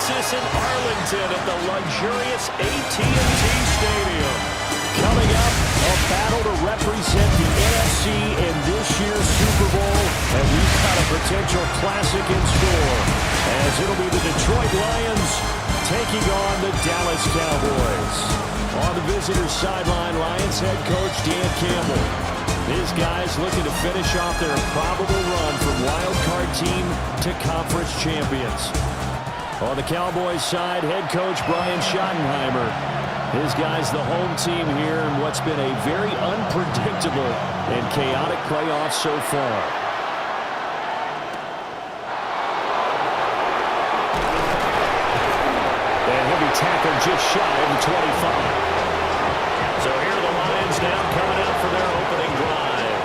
Texas in Arlington at the luxurious AT&T Stadium. Coming up, a battle to represent the NFC in this year's Super Bowl, and we've got a potential classic in store, as it'll be the Detroit Lions taking on the Dallas Cowboys. On the visitor's sideline, Lions head coach Dan Campbell. His guys looking to finish off their probable run from wild card team to conference champions. On the Cowboys side, head coach Brian Schottenheimer. His guys the home team here in what's been a very unpredictable and chaotic playoff so far. And he'll be tackled just shy of the 25. So here are the Lions now coming out for their opening drive.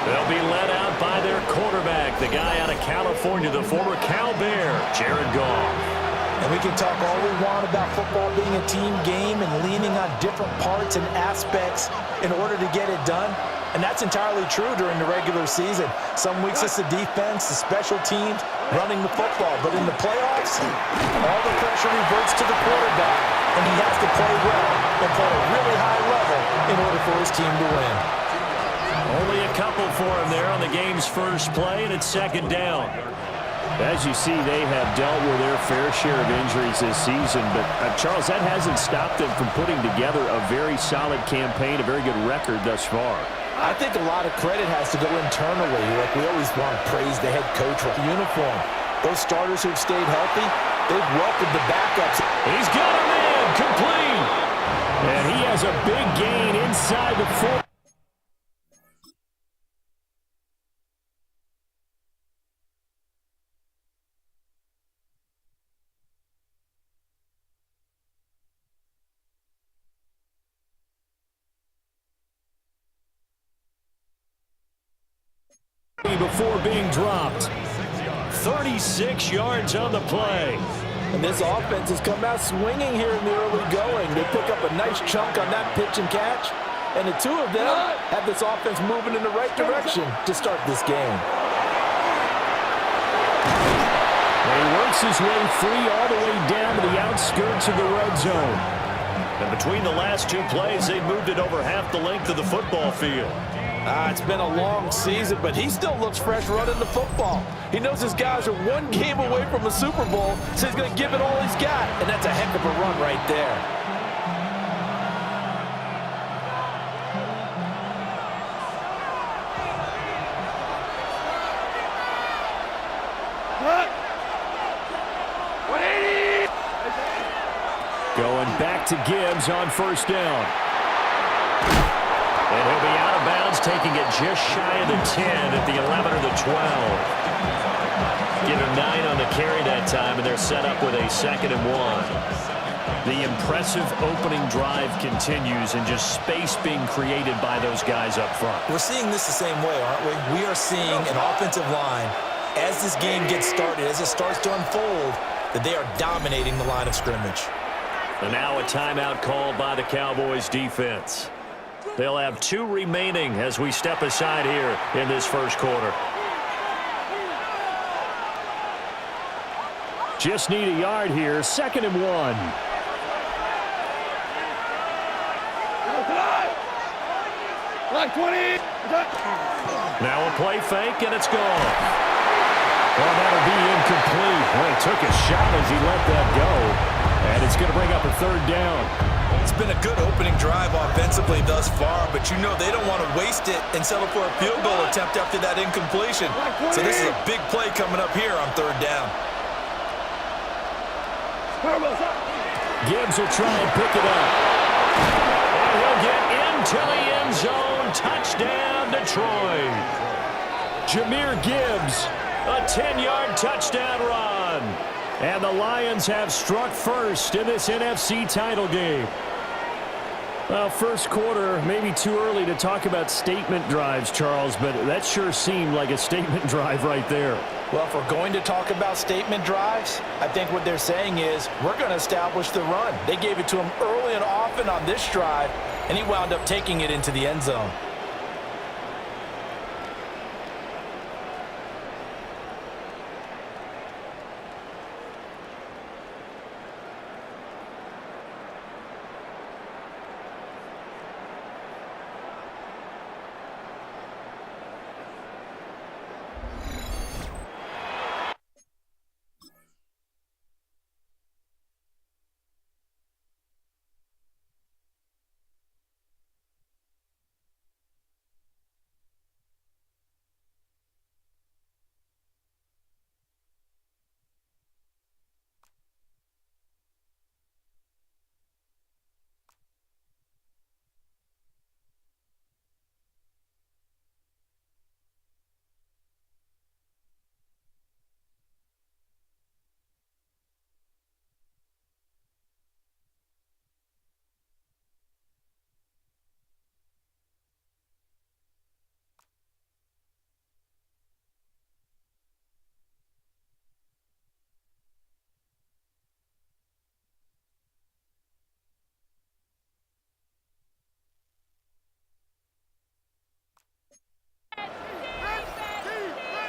They'll be led out by their quarterback, the guy out of California, the former Cal Bear, Jared Goff. And we can talk all we want about football being a team game and leaning on different parts and aspects in order to get it done. And that's entirely true during the regular season. Some weeks it's the defense, the special teams, running the football. But in the playoffs, all the pressure reverts to the quarterback. And he has to play well and play at a really high level in order for his team to win. Only a couple for him there on the game's first play, and it's second down. As you see, they have dealt with their fair share of injuries this season. But, Charles, that hasn't stopped them from putting together a very solid campaign, a very good record thus far. I think a lot of credit has to go internally. Like we always want to praise the head coach with the uniform. Those starters who've stayed healthy, they've welcomed the backups. He's got a man complete. And he has a big gain inside the 4. Before being dropped. 36 yards on the play. And this offense has come out swinging here in the early going. They pick up a nice chunk on that pitch and catch. And the two of them have this offense moving in the right direction to start this game. He works his way free all the way down to the outskirts of the red zone. And between the last two plays, they moved it over half the length of the football field. It's been a long season, but he still looks fresh running the football. He knows his guys are one game away from a Super Bowl, so he's going to give it all he's got. And that's a heck of a run right there. Going back to Gibbs on first down. And he'll be out of bounds, taking it just shy of the 10 at the 11 or the 12. Give him 9 on the carry that time, and they're set up with a 2nd and 1. The impressive opening drive continues, and just space being created by those guys up front. We're seeing this the same way, aren't we? We are seeing an offensive line, as this game gets started, as it starts to unfold, that they are dominating the line of scrimmage. And now a timeout called by the Cowboys defense. They'll have 2 remaining as we step aside here in this first quarter. Just need a yard here. 2nd and 1. Now a play fake, and it's gone. Well, that'll be incomplete. Well, he took a shot as he let that go. And it's going to bring up a 3rd down. It's been a good opening drive offensively thus far, but you know they don't want to waste it and settle for a field goal attempt after that incompletion. So this is a big play coming up here on 3rd down. Gibbs will try and pick it up. And he'll get into the end zone. Touchdown, Detroit. Jahmyr Gibbs. A 10-yard touchdown run. And the Lions have struck first in this NFC title game. Well, first quarter, maybe too early to talk about statement drives, Charles, but that sure seemed like a statement drive right there. Well, if we're going to talk about statement drives, I think what they're saying is we're going to establish the run. They gave it to him early and often on this drive, and he wound up taking it into the end zone.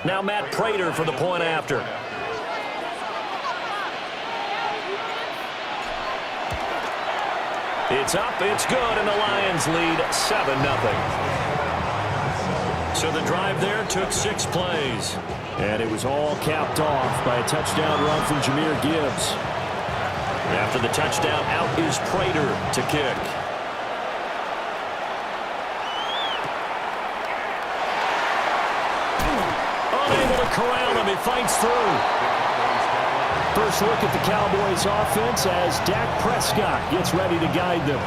Now Matt Prater for the point after. It's up, it's good, and the Lions lead 7-0. So the drive there took 6 plays. And it was all capped off by a touchdown run from Jahmyr Gibbs. After the touchdown, out is Prater to kick. Unable to corral him, he fights through. First look at the Cowboys offense as Dak Prescott gets ready to guide them.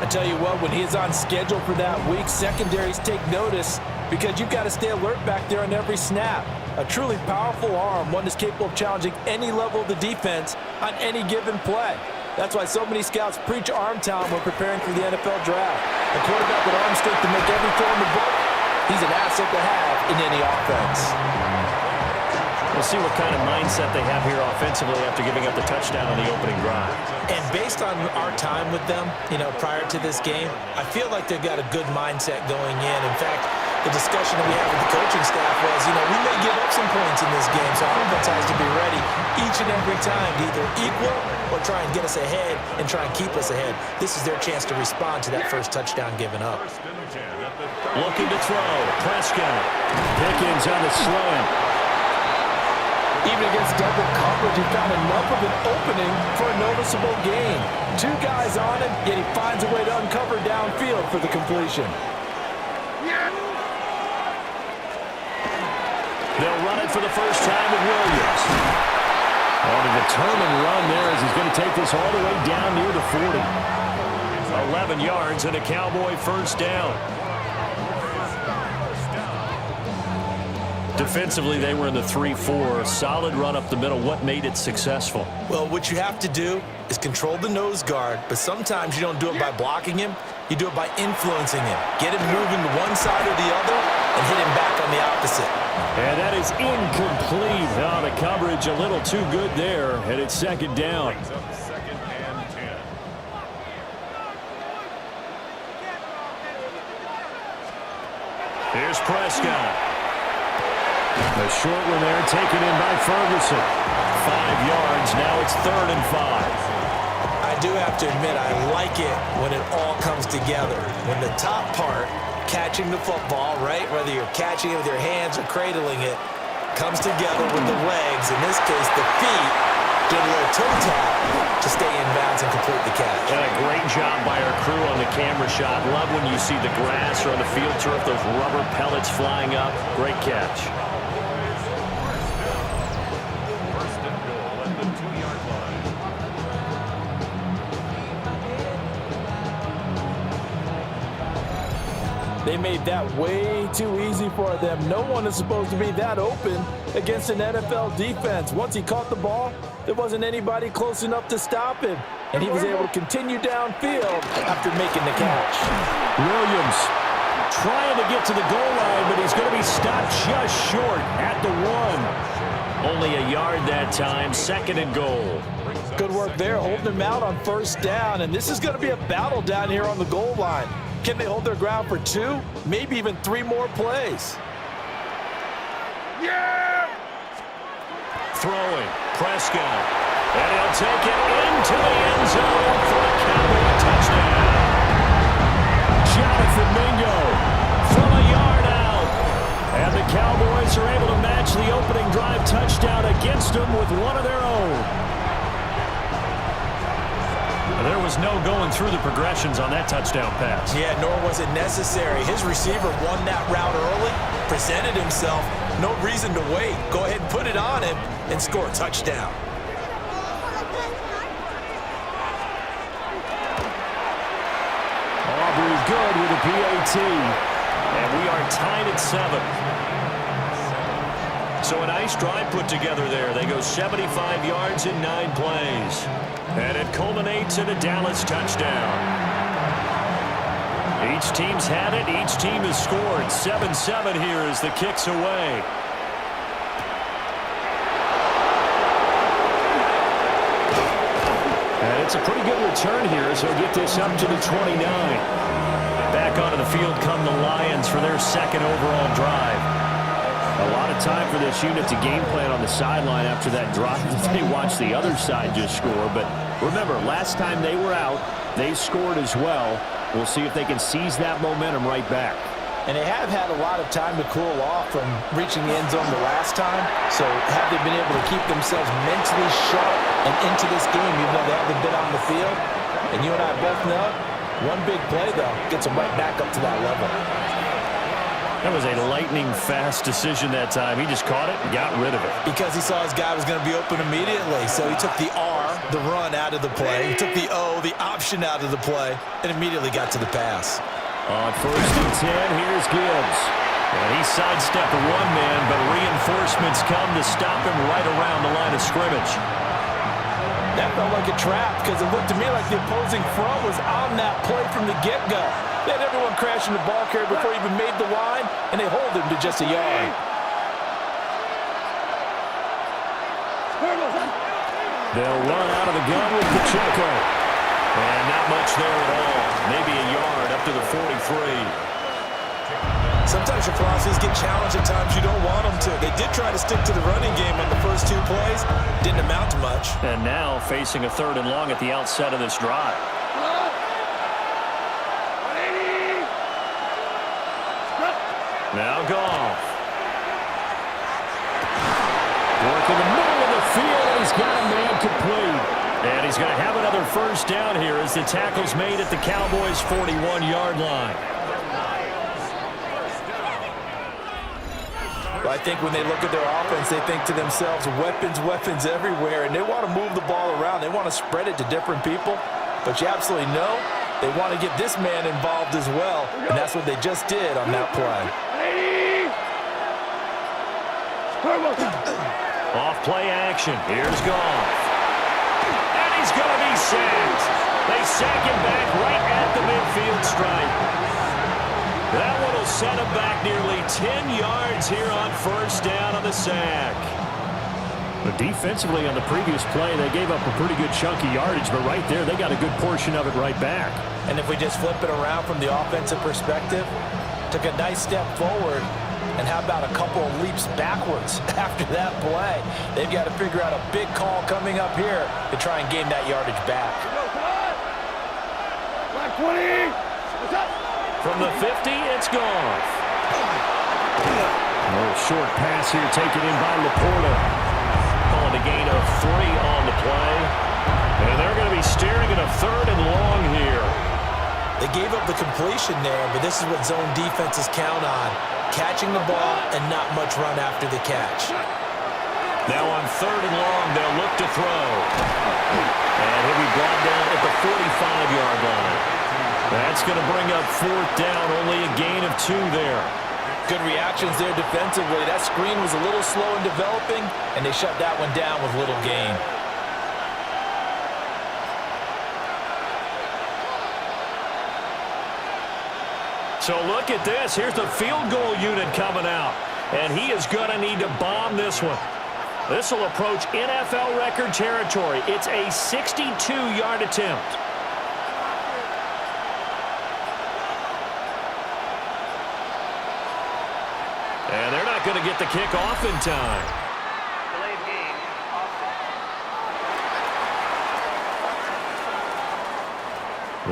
I tell you what, when he's on schedule for that week, secondaries take notice because you've got to stay alert back there on every snap. A truly powerful arm, one that's capable of challenging any level of the defense on any given play. That's why so many scouts preach arm talent when preparing for the NFL draft. A quarterback with arm strength to make every throw in the book, he's an asset to have in any offense. We'll see what kind of mindset they have here offensively after giving up the touchdown on the opening drive. And based on our time with them, prior to this game, I feel like they've got a good mindset going in. In fact, the discussion that we had with the coaching staff was, we may give up some points in this game, so our offense has to be ready each and every time to either equal or try and get us ahead and try and keep us ahead. This is their chance to respond to that first touchdown given up. Looking to throw, Prescott. Pickens on the slant. Even against double coverage, he found enough of an opening for a noticeable gain. 2 guys on him, yet he finds a way to uncover downfield for the completion. They'll run it for the first time with Williams. On a determined run there as he's going to take this all the way down near the 40. 11 yards and a Cowboy first down. Defensively, they were in the 3-4. Solid run up the middle. What made it successful? Well, what you have to do is control the nose guard, but sometimes you don't do it by blocking him. You do it by influencing him. Get him moving to one side or the other and hit him back on the opposite. And that is incomplete. Oh, the coverage a little too good there, and it's second down. Here's Prescott. A short one there, taken in by Ferguson. 5 yards, now it's 3rd and 5. I do have to admit, I like it when it all comes together. When the top part, catching the football, right, whether you're catching it with your hands or cradling it, comes together with the legs, in this case the feet, did a little toe tap to stay in bounds and complete the catch. And a great job by our crew on the camera shot. Love when you see the grass or on the field turf, those rubber pellets flying up. Great catch. They made that way too easy for them. No one is supposed to be that open against an NFL defense. Once he caught the ball, there wasn't anybody close enough to stop him. And he was able to continue downfield after making the catch. Williams trying to get to the goal line, but he's going to be stopped just short at the 1. Only a yard that time, 2nd and goal. Good work there, holding him out on first down. And this is going to be a battle down here on the goal line. Can they hold their ground for 2, maybe even 3 more plays? Yeah! Throwing, Prescott. And he'll take it into the end zone for a Cowboy touchdown. Jonathan Mingo from a yard out. And the Cowboys are able to match the opening drive touchdown against them with one of their own. There was no going through the progressions on that touchdown pass. Yeah, nor was it necessary. His receiver won that route early, presented himself, no reason to wait. Go ahead and put it on him and score a touchdown. Aubrey good with a PAT. And we are tied at 7. So a nice drive put together there. They go 75 yards in 9 plays. And it culminates in a Dallas touchdown. Each team's had it. Each team has scored. 7-7 here as the kick's away. And it's a pretty good return here, so he'll get this up to the 29. Back onto the field come the Lions for their 2nd overall drive. A lot of time for this unit to game plan on the sideline after that drive that they watched the other side just score. But remember, last time they were out, they scored as well. We'll see if they can seize that momentum right back. And they have had a lot of time to cool off from reaching the end zone the last time. So have they been able to keep themselves mentally sharp and into this game, even though they haven't been on the field? And you and I both know, one big play, though, gets them right back up to that level. That was a lightning-fast decision that time. He just caught it and got rid of it. Because he saw his guy was going to be open immediately. So he took the R, the run, out of the play. He took the O, the option, out of the play, and immediately got to the pass. On 1st and 10, here's Gibbs. And he sidestepped one man, but reinforcements come to stop him right around the line of scrimmage. That felt like a trap because it looked to me like the opposing front was on that play from the get-go. They had everyone crashing the ball carrier before he even made the line, and they hold him to just a yard. They'll run out of the gun with Pacheco. And not much there at all. Maybe a yard up to the 43. Sometimes your philosophies get challenged at times you don't want them to. They did try to stick to the running game on the first 2 plays. Didn't amount to much. And now facing a 3rd and long at the outset of this drive. Now Goff. Work in the middle of the field. He's got a man complete. And he's going to have another 1st down here as the tackle's made at the Cowboys' 41-yard line. Well, I think when they look at their offense, they think to themselves, weapons, weapons everywhere, and they want to move the ball around. They want to spread it to different people. But you absolutely know they want to get this man involved as well, and that's what they just did on that play. Off play action. Here's Goff. And he's going to be sacked. They sack him back right at the midfield stripe. That one will set him back nearly 10 yards here on 1st down on the sack. But defensively on the previous play, they gave up a pretty good chunk of yardage, but right there, they got a good portion of it right back. And if we just flip it around from the offensive perspective, took a nice step forward, and how about a couple of leaps backwards after that play? They've got to figure out a big call coming up here to try and gain that yardage back. From the 50, it's Goff. A little short pass here taken in by Laporta. Calling a gain of 3 on the play. And they're going to be staring at a 3rd and long here. They gave up the completion there, but this is what zone defenses count on. Catching the ball and not much run after the catch. Now on 3rd and long, they'll look to throw. And he'll be brought down at the 45-yard line. That's going to bring up 4th down, only a gain of 2 there. Good reactions there defensively. That screen was a little slow in developing, and they shut that one down with little gain. So look at this. Here's the field goal unit coming out. And he is going to need to bomb this one. This will approach NFL record territory. It's a 62-yard attempt. And they're not going to get the kick off in time. Delayed game.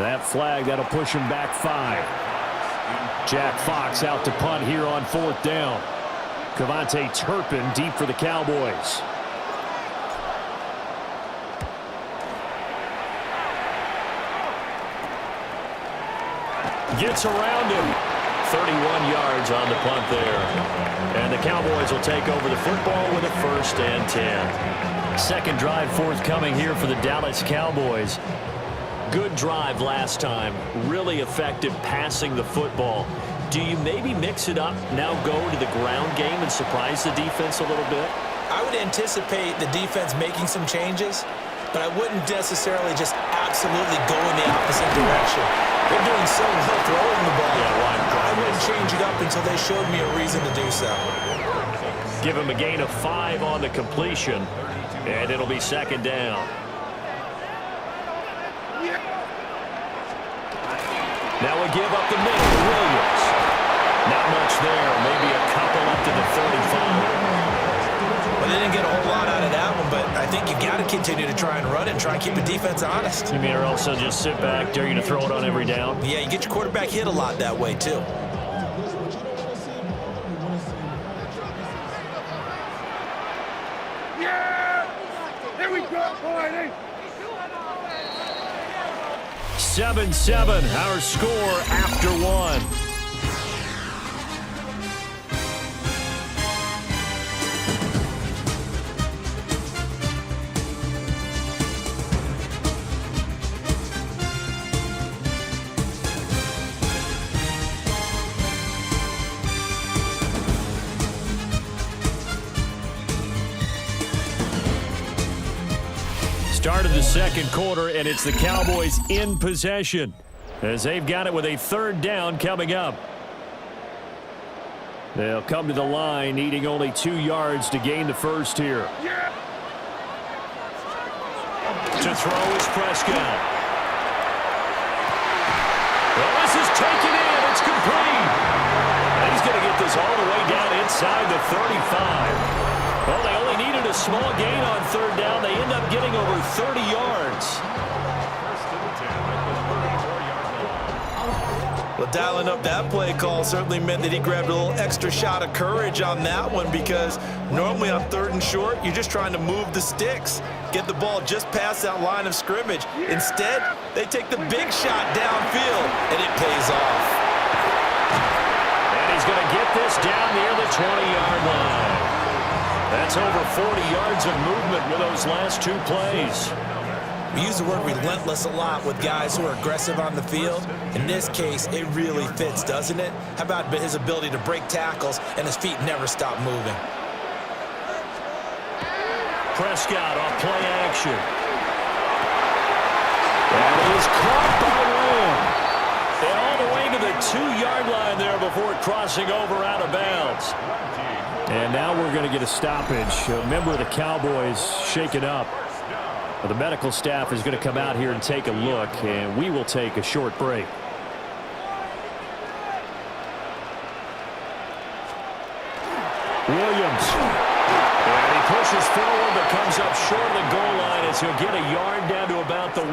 That flag, that'll push him back 5. Jack Fox out to punt here on 4th down. Cavante Turpin deep for the Cowboys. Gets around him. 31 yards on the punt there. And the Cowboys will take over the football with a 1st and 10. Second drive forthcoming here for the Dallas Cowboys. Good drive last time. Really effective passing the football. Do you maybe mix it up, now go to the ground game and surprise the defense a little bit? I would anticipate the defense making some changes, but I wouldn't necessarily just absolutely go in the opposite direction. They're doing so well throwing the ball. I wouldn't change it up until they showed me a reason to do so. Give him a gain of 5 on the completion, and it'll be 2nd down. Now we give up the middle to Williams. Not much there. Maybe a couple up to the 35. Well, they didn't get a whole lot out of that one, but I think you got to continue to try and run it and try and keep the defense honest. You mean or also just sit back, dare you to throw it on every down? Yeah, you get your quarterback hit a lot that way, too. Yeah! Here we go, boy! 7-7, our score after one. Start of the second quarter, and it's the Cowboys in possession as they've got it with a third down coming up. They'll come to the line needing only 2 yards to gain the first here. To throw is Prescott. Well, this is taken in. It's complete. And he's going to get this all the way down inside the 35. Well, they only needed a small gain on third down. They end up getting over 30 yards. Well, dialing up that play call certainly meant that he grabbed a little extra shot of courage on that one, because normally on 3rd and short, you're just trying to move the sticks, get the ball just past that line of scrimmage. Instead, they take the big shot downfield, and it pays off. And he's going to get this down near the 20-yard line. That's over 40 yards of movement with those last 2 plays. We use the word relentless a lot with guys who are aggressive on the field. In this case, it really fits, doesn't it? How about his ability to break tackles and his feet never stop moving? Prescott off play action. That is caught by Lamb. And all the way to the 2-yard line there before crossing over out of bounds. And now we're going to get a stoppage. A member of the Cowboys shaken up. Well, the medical staff is going to come out here and take a look, and we will take a short break. Williams. And he pushes forward but comes up short of the goal line as he'll get a yard down to about the 1.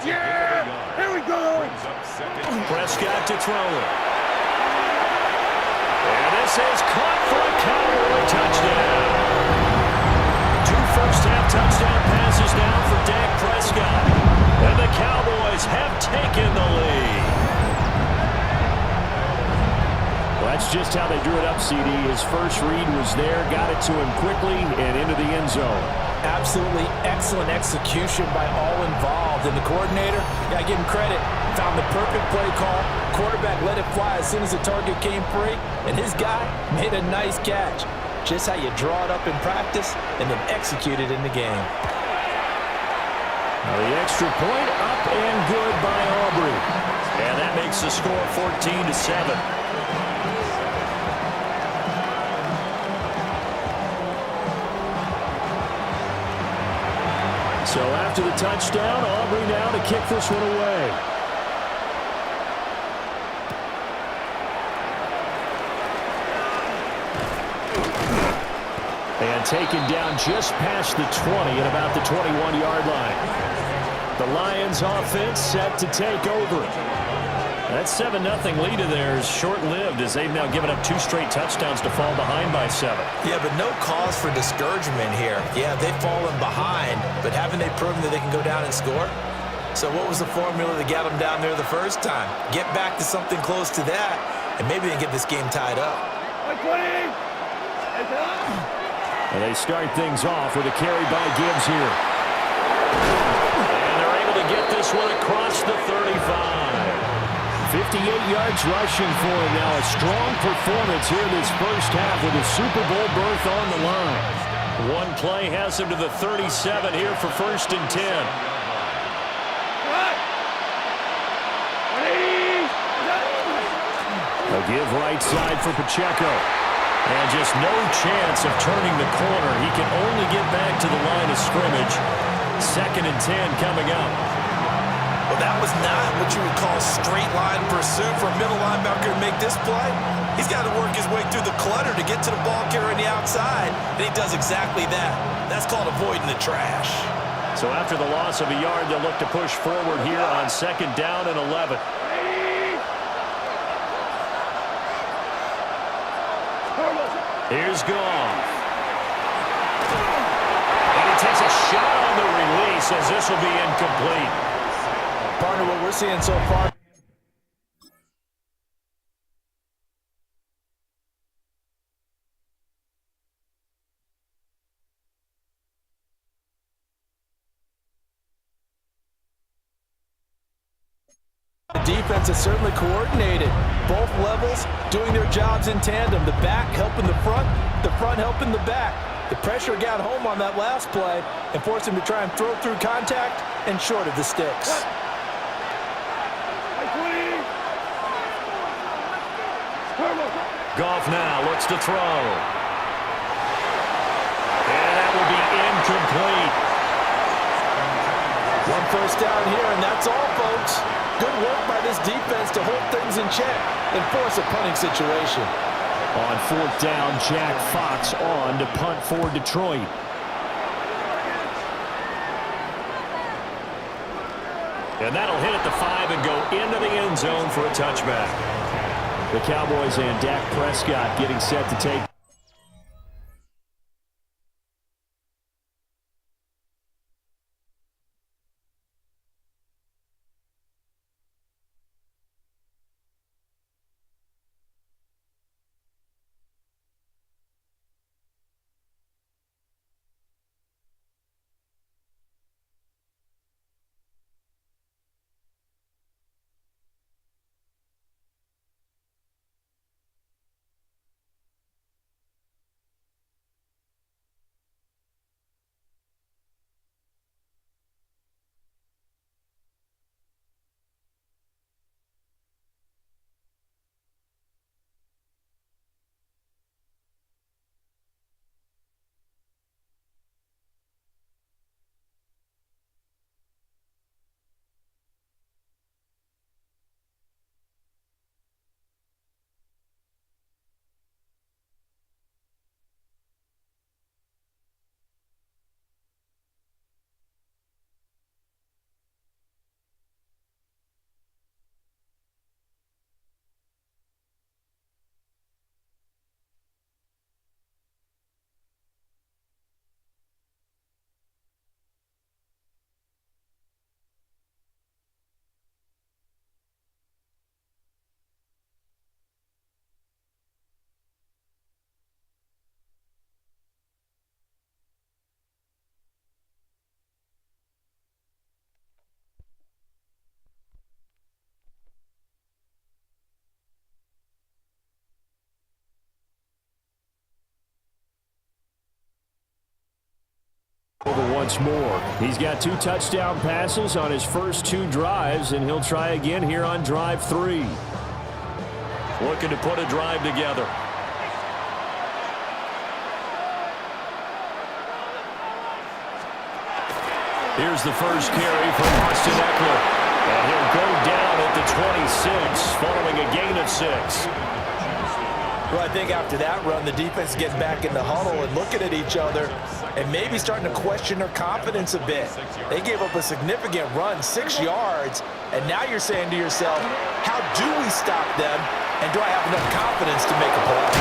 Yeah! Here we go! Prescott to throw it. And this is caught for a Cowboy touchdown. 2 first-half touchdown passes now for Dak Prescott. And the Cowboys have taken the lead. Well, that's just how they drew it up, CD. His first read was there, got it to him quickly, and into the end zone. Absolutely excellent execution by all involved. And the coordinator, got to give him credit, found the perfect play call. Quarterback let it fly as soon as the target came free, and his guy made a nice catch. Just how you draw it up in practice and then execute it in the game. Now the extra point up and good by Aubrey. And that makes the score 14-7. So after the touchdown, Aubrey now to kick this one away. And taken down just past the 20 at about the 21-yard line. The Lions offense set to take over. That 7-0 lead of theirs short-lived as they've now given up 2 straight touchdowns to fall behind by 7. Yeah, but no cause for discouragement here. Yeah, they've fallen behind, but haven't they proven that they can go down and score? So what was the formula that got them down there the first time? Get back to something close to that, and maybe they can get this game tied up. And they start things off with a carry by Gibbs here. And they're able to get this one across the 35. 58 yards rushing for him now. A strong performance here this first half with a Super Bowl berth on the line. One play has him to the 37 here for 1st and 10. A give right side for Pacheco. And just no chance of turning the corner. He can only get back to the line of scrimmage. 2nd and 10 coming up. Well, that was not what you would call straight line pursuit for a middle linebacker to make this play. He's got to work his way through the clutter to get to the ball carrier on the outside, and he does exactly that. That's called avoiding the trash. So after the loss of a yard, they'll look to push forward here on 2nd down and 11. Here's Goff. And he takes a shot on the release as this will be incomplete. Partner, what we're seeing so far. The defense is certainly coordinated. Both levels doing their jobs in tandem. The back helping the front helping the back. The pressure got home on that last play and forced him to try and throw through contact and short of the sticks. Goff now looks to throw. And that will be incomplete. One first down here, and that's all, folks. Good work by this defense to hold things in check and force a punting situation. On 4th down, Jack Fox on to punt for Detroit. And that'll hit at the 5 and go into the end zone for a touchback. The Cowboys and Dak Prescott getting set to take. Over once more. He's got 2 touchdown passes on his first 2 drives, and he'll try again here on drive 3. Looking to put a drive together. Here's the first carry from Austin Eckler. And he'll go down at the 26 following a gain of 6. Well, I think after that run, the defense is getting back in the huddle and looking at each other and maybe starting to question their confidence a bit. They gave up a significant run, 6 yards, and now you're saying to yourself, how do we stop them, and do I have enough confidence to make a play?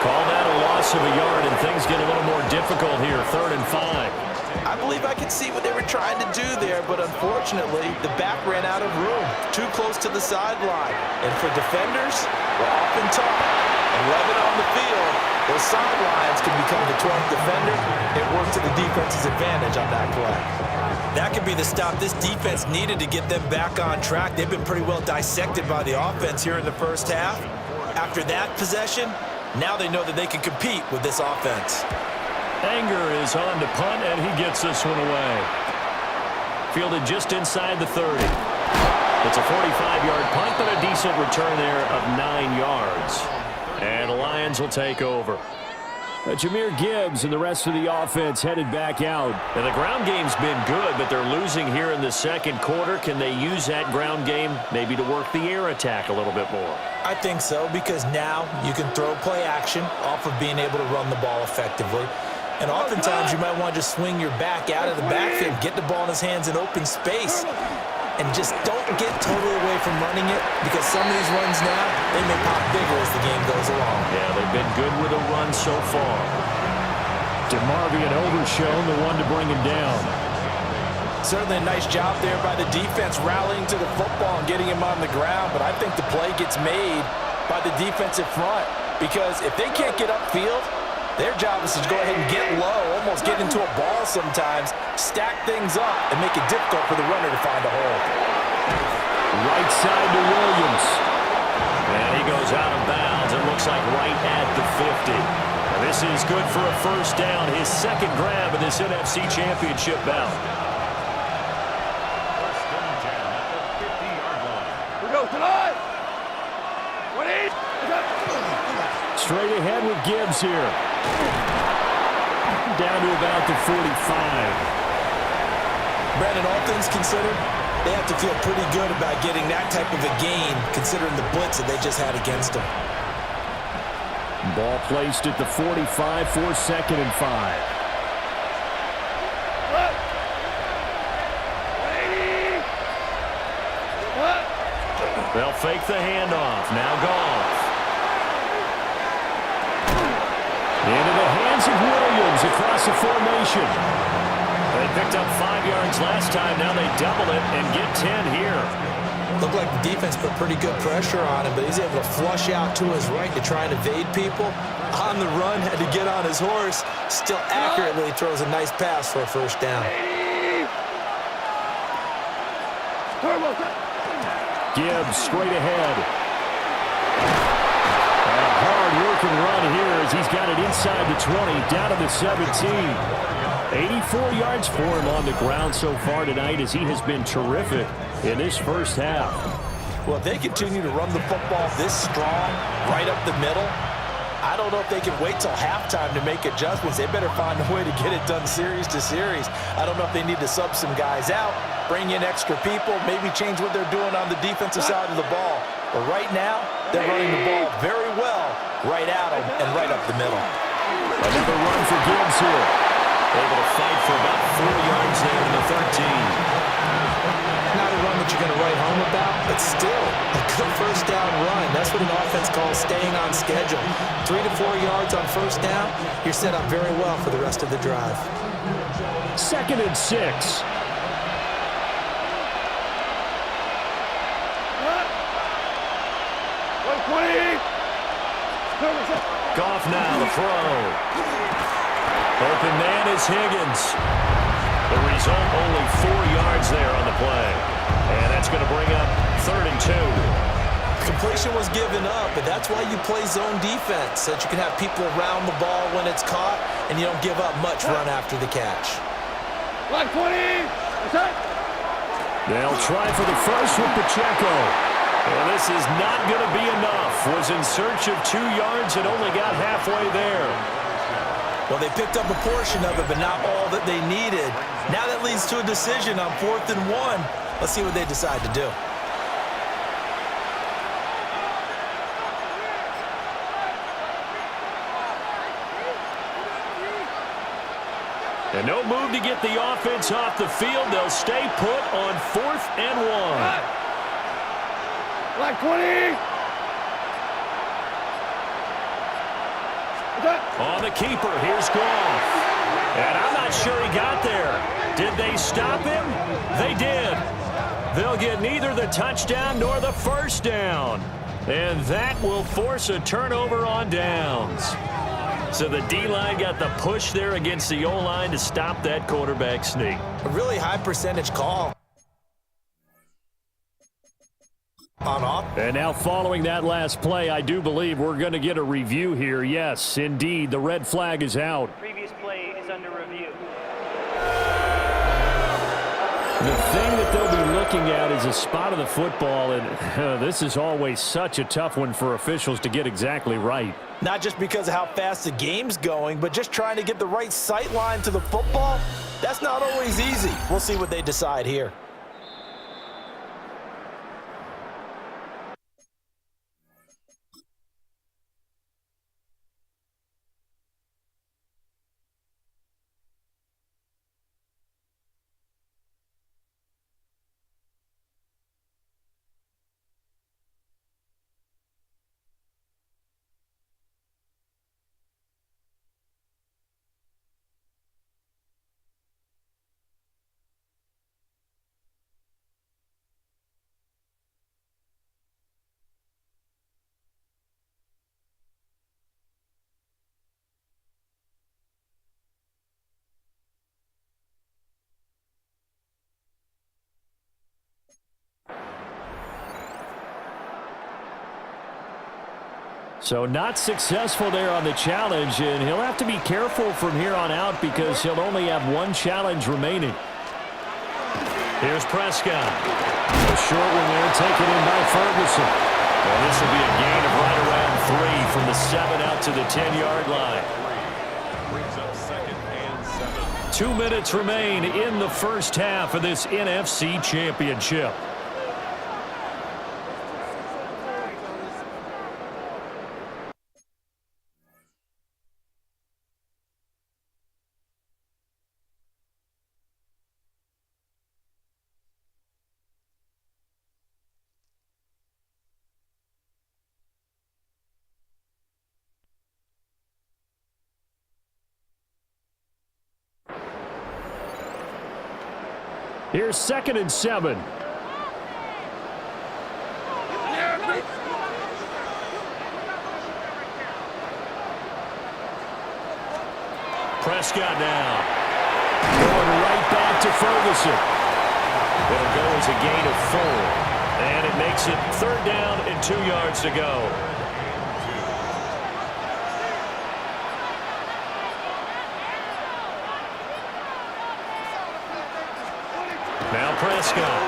Call that a loss of a yard, and things get a little more difficult here, 3rd and 5. I believe I can see what they were trying to do there, but unfortunately, the back ran out of room, too close to the sideline. And for defenders, we're often taught, 11 on the field, those sidelines can become the 12th defender. It worked to the defense's advantage on that play. That could be the stop this defense needed to get them back on track. They've been pretty well dissected by the offense here in the first half. After that possession, now they know that they can compete with this offense. Anger is on to punt, and he gets this one away. Fielded just inside the 30. It's a 45-yard punt, but a decent return there of 9 yards. And the Lions will take over. Jahmyr Gibbs and the rest of the offense headed back out. And the ground game's been good, but they're losing here in the second quarter. Can they use that ground game maybe to work the air attack a little bit more? I think so, because now you can throw play action off of being able to run the ball effectively. And oftentimes you might want to just swing your back out of the backfield, get the ball in his hands in open space, and just don't get totally away from running it, because some of these runs now, they may pop bigger as the game goes along. Yeah, they've been good with a run so far. DeMarvion Overshown, the one to bring him down. Certainly a nice job there by the defense rallying to the football and getting him on the ground, but I think the play gets made by the defensive front, because if they can't get upfield, their job is to go ahead and get low, almost get into a ball sometimes, stack things up, and make it difficult for the runner to find a hole. Right side to Williams. And he goes out of bounds. It looks like right at the 50. And this is good for a first down, his second grab in this NFC Championship bout. We go tonight. 20. Straight ahead with Gibbs here. Down to about the 45. Brandon, all things considered, they have to feel pretty good about getting that type of a gain, considering the blitz that they just had against them. Ball placed at the 45 for 2nd and 5. They'll fake the handoff. Now Goff. Into the hands of Williams across the formation. They picked up 5 yards last time. Now they double it and get 10 here. Looked like the defense put pretty good pressure on him, but he's able to flush out to his right to try and evade people. On the run, had to get on his horse. Still accurately throws a nice pass for a first down. Gibbs straight ahead. Hard-working run here as he's got it inside the 20, down to the 17. 84 yards for him on the ground so far tonight, as he has been terrific in this first half. Well, if they continue to run the football this strong, right up the middle, I don't know if they can wait till halftime to make adjustments. They better find a way to get it done series to series. I don't know if they need to sub some guys out, bring in extra people, maybe change what they're doing on the defensive side of the ball. But right now, they're running the ball very well right at them and right up the middle. Another run for Gibbs here. Able to fight for about 4 yards there in the 13. Not a run that you're going to write home about, but still a good first down run. That's what an offense calls staying on schedule. 3 to 4 yards on first down, you're set up very well for the rest of the drive. 2nd and 6. Goff now to throw. Open man is Higgins. The result, only 4 yards there on the play. And that's going to bring up 3rd and 2. Completion was given up, but that's why you play zone defense, so that you can have people around the ball when it's caught, and you don't give up much run after the catch. Like 20. They'll try for the first with Pacheco. Well, this is not going to be enough. Was in search of 2 yards and only got halfway there. Well, they picked up a portion of it, but not all that they needed. Now that leads to a decision on 4th and 1. Let's see what they decide to do. And no move to get the offense off the field. They'll stay put on 4th and 1. Like 20. On the keeper, here's Goff. And I'm not sure he got there. Did they stop him? They did. They'll get neither the touchdown nor the first down. And that will force a turnover on downs. So the D-line got the push there against the O-line to stop that quarterback sneak. A really high percentage call. On off. And now following that last play, I do believe we're going to get a review here. Yes, indeed, the red flag is out. Previous play is under review. The thing that they'll be looking looking at is a spot of the football, and this is always such a tough one for officials to get exactly right. Not just because of how fast the game's going, but just trying to get the right sight line to the football. That's not always easy. We'll see what they decide here. So not successful there on the challenge, and he'll have to be careful from here on out because he'll only have one challenge remaining. Here's Prescott. A short one there taken in by Ferguson. Well, this will be a gain of right around 3 from the 7 out to the 10-yard line. Brings up 2nd and 7. 2 minutes remain in the first half of this NFC Championship. Here's 2nd and 7. Prescott now. Going right back to Ferguson. It'll go as a gain of 4. And it makes it 3rd down and 2 yards to go. Now Prescott.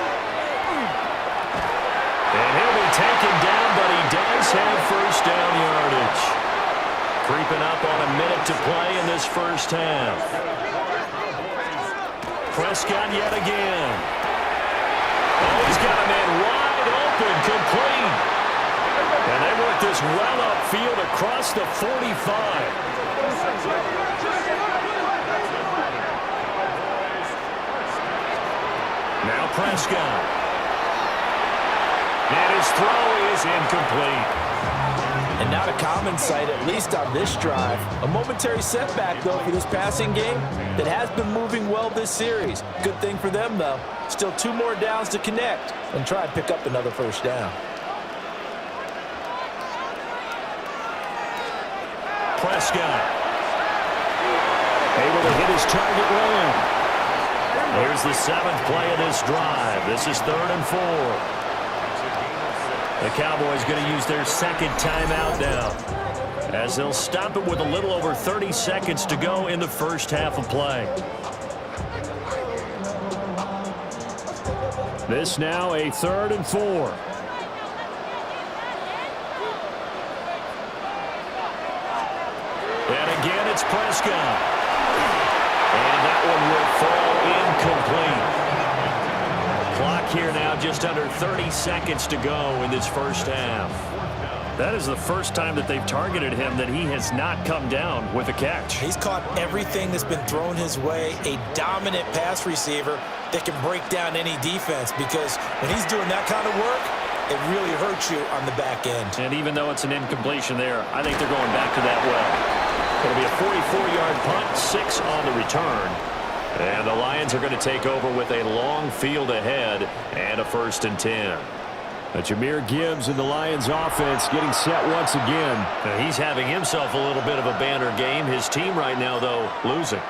And he'll be taken down, but he does have first down yardage. Creeping up on a minute to play in this first half. Prescott yet again. Oh, he's got a man wide open, complete. And they work this well upfield across the 45. Now Prescott. And his throw is incomplete. And not a common sight, at least on this drive. A momentary setback, though, for this passing game that has been moving well this series. Good thing for them, though. Still 2 more downs to connect and try and pick up another first down. Prescott. Able to hit his target well. Here's the 7th play of this drive. This is 3rd and 4. The Cowboys going to use their 2nd timeout now, as they'll stop it with a little over 30 seconds to go in the first half of play. This now a 3rd and 4. And again, it's Prescott. And that one will fall incomplete. Clock here now just under 30 seconds to go in this first half. That is the first time that they've targeted him that he has not come down with a catch. He's caught everything that's been thrown his way. A dominant pass receiver that can break down any defense, because when he's doing that kind of work, it really hurts you on the back end. And even though it's an incompletion there, I think they're going back to that well. It'll be a 44-yard punt, 6 on the return. And the Lions are going to take over with a long field ahead and a 1st and 10. Jahmyr Gibbs and the Lions offense getting set once again. He's having himself a little bit of a banner game. His team right now, though, losing.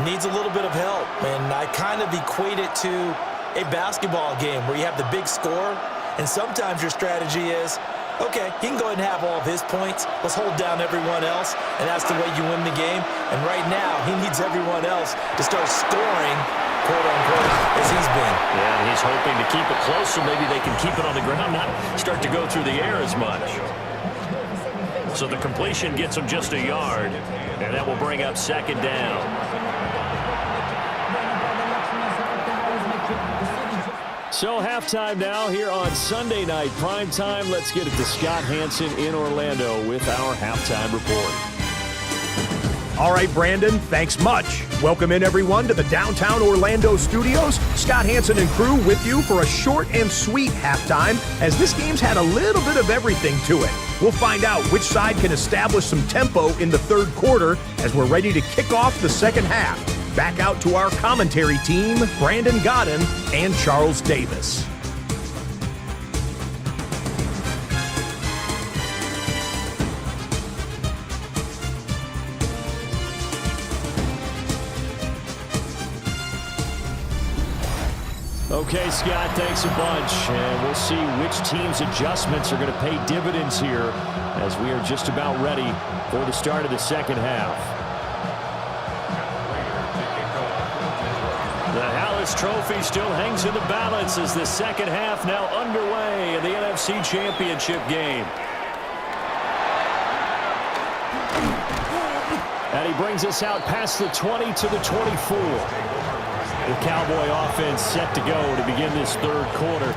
Needs a little bit of help, and I kind of equate it to a basketball game where you have the big score, and sometimes your strategy is, okay, he can go ahead and have all of his points. Let's hold down everyone else, and that's the way you win the game. And right now, he needs everyone else to start scoring quote-unquote, as he's been. Yeah, he's hoping to keep it close so maybe they can keep it on the ground, not start to go through the air as much. So the completion gets him just a yard, and that will bring up second down. So halftime now here on Sunday night prime time. Let's get it to Scott Hanson in Orlando with our halftime report. All right, Brandon, thanks much. Welcome in, everyone, to the downtown Orlando studios. Scott Hanson and crew with you for a short and sweet halftime, as this game's had a little bit of everything to it. We'll find out which side can establish some tempo in the third quarter as we're ready to kick off the second half. Back out to our commentary team, Brandon Godden and Charles Davis. Okay, Scott, thanks a bunch. And we'll see which team's adjustments are going to pay dividends here as we are just about ready for the start of the second half. The Hallis Trophy still hangs in the balance as the second half now underway in the NFC Championship game. And he brings us out past the 20 to the 24. The Cowboy offense set to go to begin this third quarter.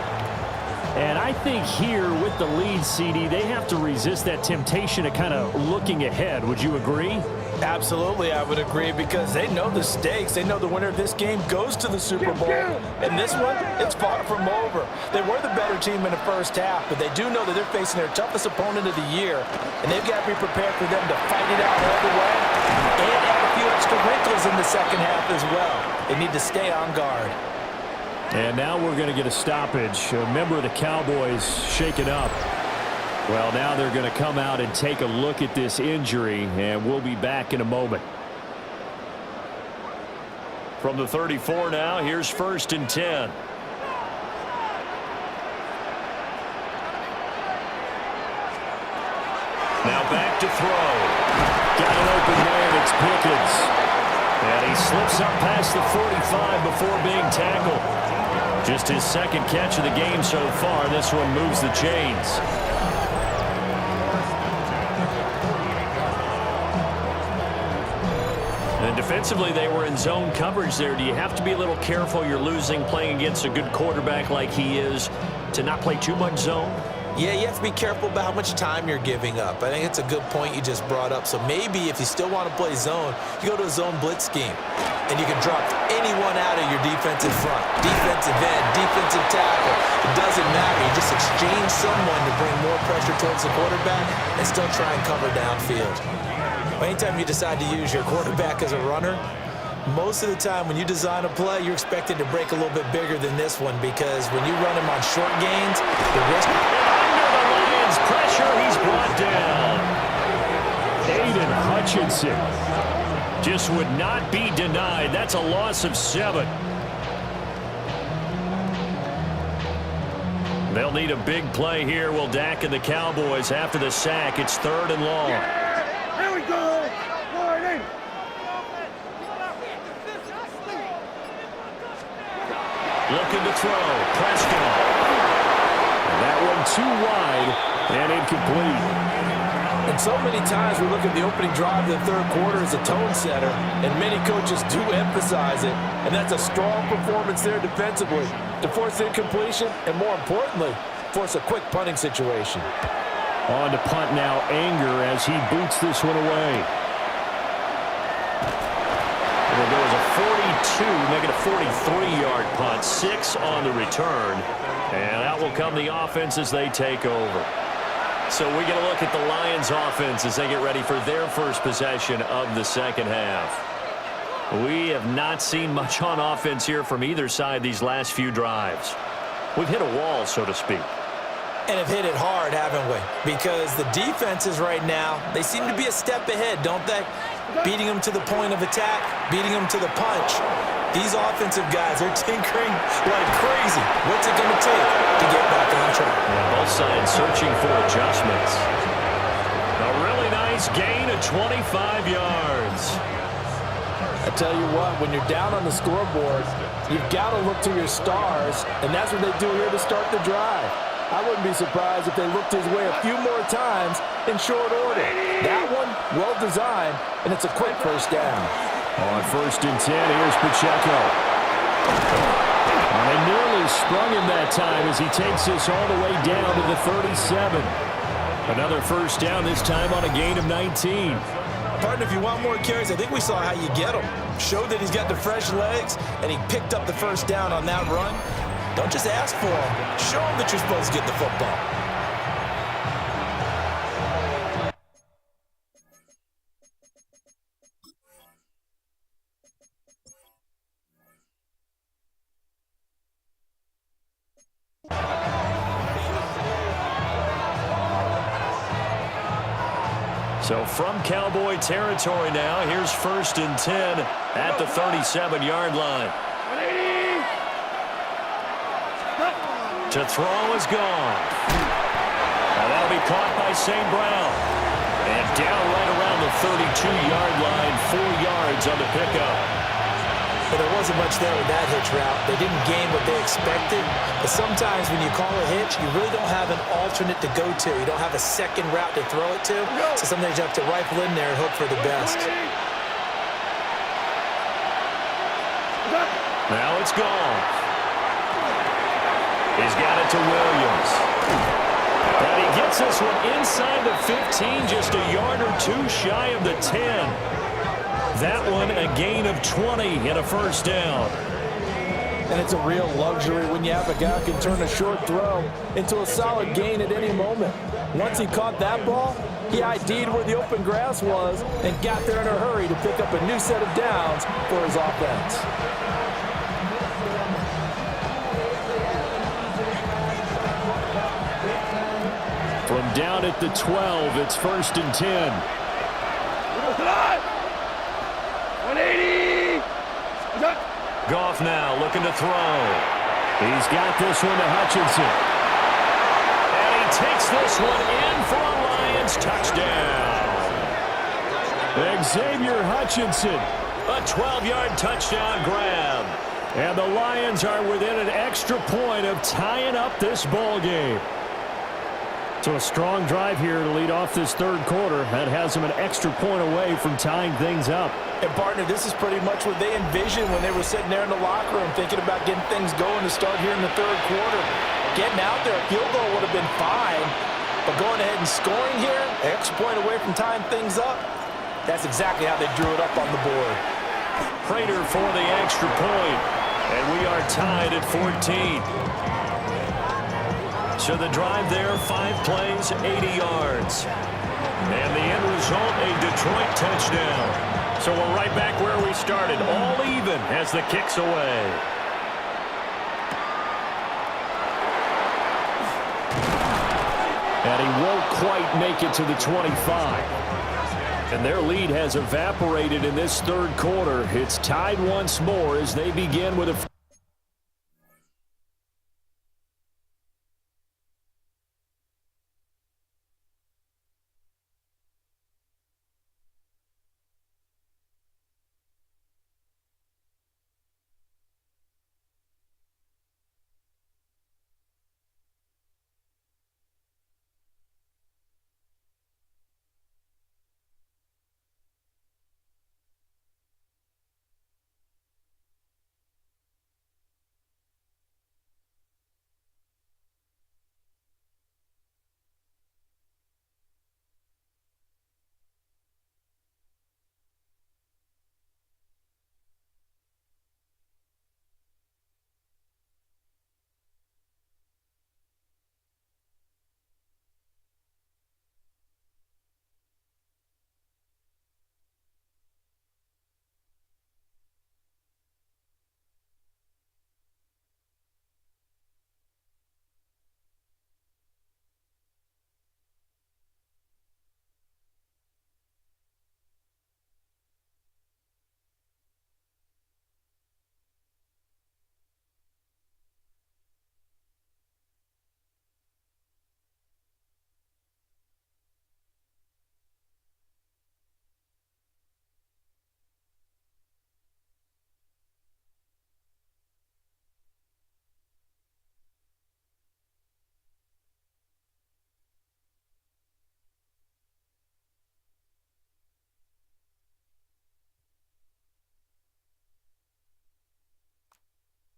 And I think here with the lead, CD, they have to resist that temptation of kind of looking ahead. Would you agree? Absolutely, I would agree, because they know the stakes. They know the winner of this game goes to the Super Bowl. And this one, it's far from over. They were the better team in the first half, but they do know that they're facing their toughest opponent of the year. And they've got to be prepared for them to fight it out all the way and add a few extra wrinkles in the second half as well. They need to stay on guard. And now we're going to get a stoppage. A member of the Cowboys shaken up. Well, now they're going to come out and take a look at this injury, and we'll be back in a moment. From the 34 now, here's 1st and 10. Now back to throw. Got an open man, it's Pickens. And he slips up past the 45 before being tackled. Just his second catch of the game so far. This one moves the chains. And defensively, they were in zone coverage there. Do you have to be a little careful? You're losing playing against a good quarterback like he is to not play too much zone? Yeah, you have to be careful about how much time you're giving up. I think it's a good point you just brought up. So maybe if you still want to play zone, you go to a zone blitz scheme. And you can drop anyone out of your defensive front. Defensive end, defensive tackle. It doesn't matter. You just exchange someone to bring more pressure towards the quarterback and still try and cover downfield. Anytime you decide to use your quarterback as a runner, most of the time when you design a play, you're expected to break a little bit bigger than this one, because when you run him on short gains, the risk... Under the Lions' pressure, he's brought down. Aiden Hutchinson just would not be denied. That's a loss of 7. They'll need a big play here. Will Dak and the Cowboys after the sack. It's 3rd and long. Here we go. Warning. Looking to throw. Prescott. That one too wide and incomplete. And so many times we look at the opening drive of the third quarter as a tone setter, and many coaches do emphasize it, and that's a strong performance there defensively to force incompletion and, more importantly, force a quick punting situation. On to punt now, Anger, as he boots this one away. And there goes a 42, making a 43-yard punt, 6 on the return, and out will come the offense as they take over. So we get a look at the Lions offense as they get ready for their first possession of the second half. We have not seen much on offense here from either side these last few drives. We've hit a wall, so to speak. And have hit it hard, haven't we? Because the defenses right now, they seem to be a step ahead, don't they? Beating them to the point of attack, beating them to the punch. These offensive guys are tinkering like crazy. What's it going to take to get back on track? Yeah, both sides searching for adjustments. A really nice gain of 25 yards. I tell you what, when you're down on the scoreboard, you've got to look to your stars, and that's what they do here to start the drive. I wouldn't be surprised if they looked his way a few more times in short order. That one, well designed, and it's a quick first down. On 1st and 10, here's Pacheco. And they nearly sprung him that time as he takes this all the way down to the 37. Another first down, this time on a gain of 19. Partner, if you want more carries, I think we saw how you get them. Showed that he's got the fresh legs, and he picked up the first down on that run. Don't just ask for him. Show him that you're supposed to get the football. So from Cowboy territory now, here's 1st and 10 at the 37-yard line. To throw is gone. Now that'll be caught by St. Brown. And down right around the 32-yard line, 4 yards on the pickup. But there wasn't much there with that hitch route. They didn't gain what they expected. But sometimes when you call a hitch, you really don't have an alternate to go to. You don't have a second route to throw it to. So sometimes you have to rifle in there and hope for the best. Now it's gone. He's got it to Williams. And he gets this one inside the 15, just a yard or two shy of the 10. That one a gain of 20 and a first down. And it's a real luxury when you have a guy who can turn a short throw into a solid gain at any moment. Once he caught that ball, he ID'd where the open grass was and got there in a hurry to pick up a new set of downs for his offense. From down at the 12, it's 1st and 10. 180. Goff now looking to throw. He's got this one to Hutchinson. And he takes this one in for a Lions touchdown. Xavier Hutchinson, a 12-yard touchdown grab. And the Lions are within an extra point of tying up this ball game. So a strong drive here to lead off this third quarter. That has them an extra point away from tying things up. And, partner, this is pretty much what they envisioned when they were sitting there in the locker room thinking about getting things going to start here in the third quarter. Getting out there, a field goal would have been fine. But going ahead and scoring here, an extra point away from tying things up, that's exactly how they drew it up on the board. Prater for the extra point. And we are tied at 14. So the drive there, 5 plays, 80 yards. And the end result, a Detroit touchdown. So we're right back where we started, all even as the kick's away. And he won't quite make it to the 25. And their lead has evaporated in this third quarter. It's tied once more as they begin with a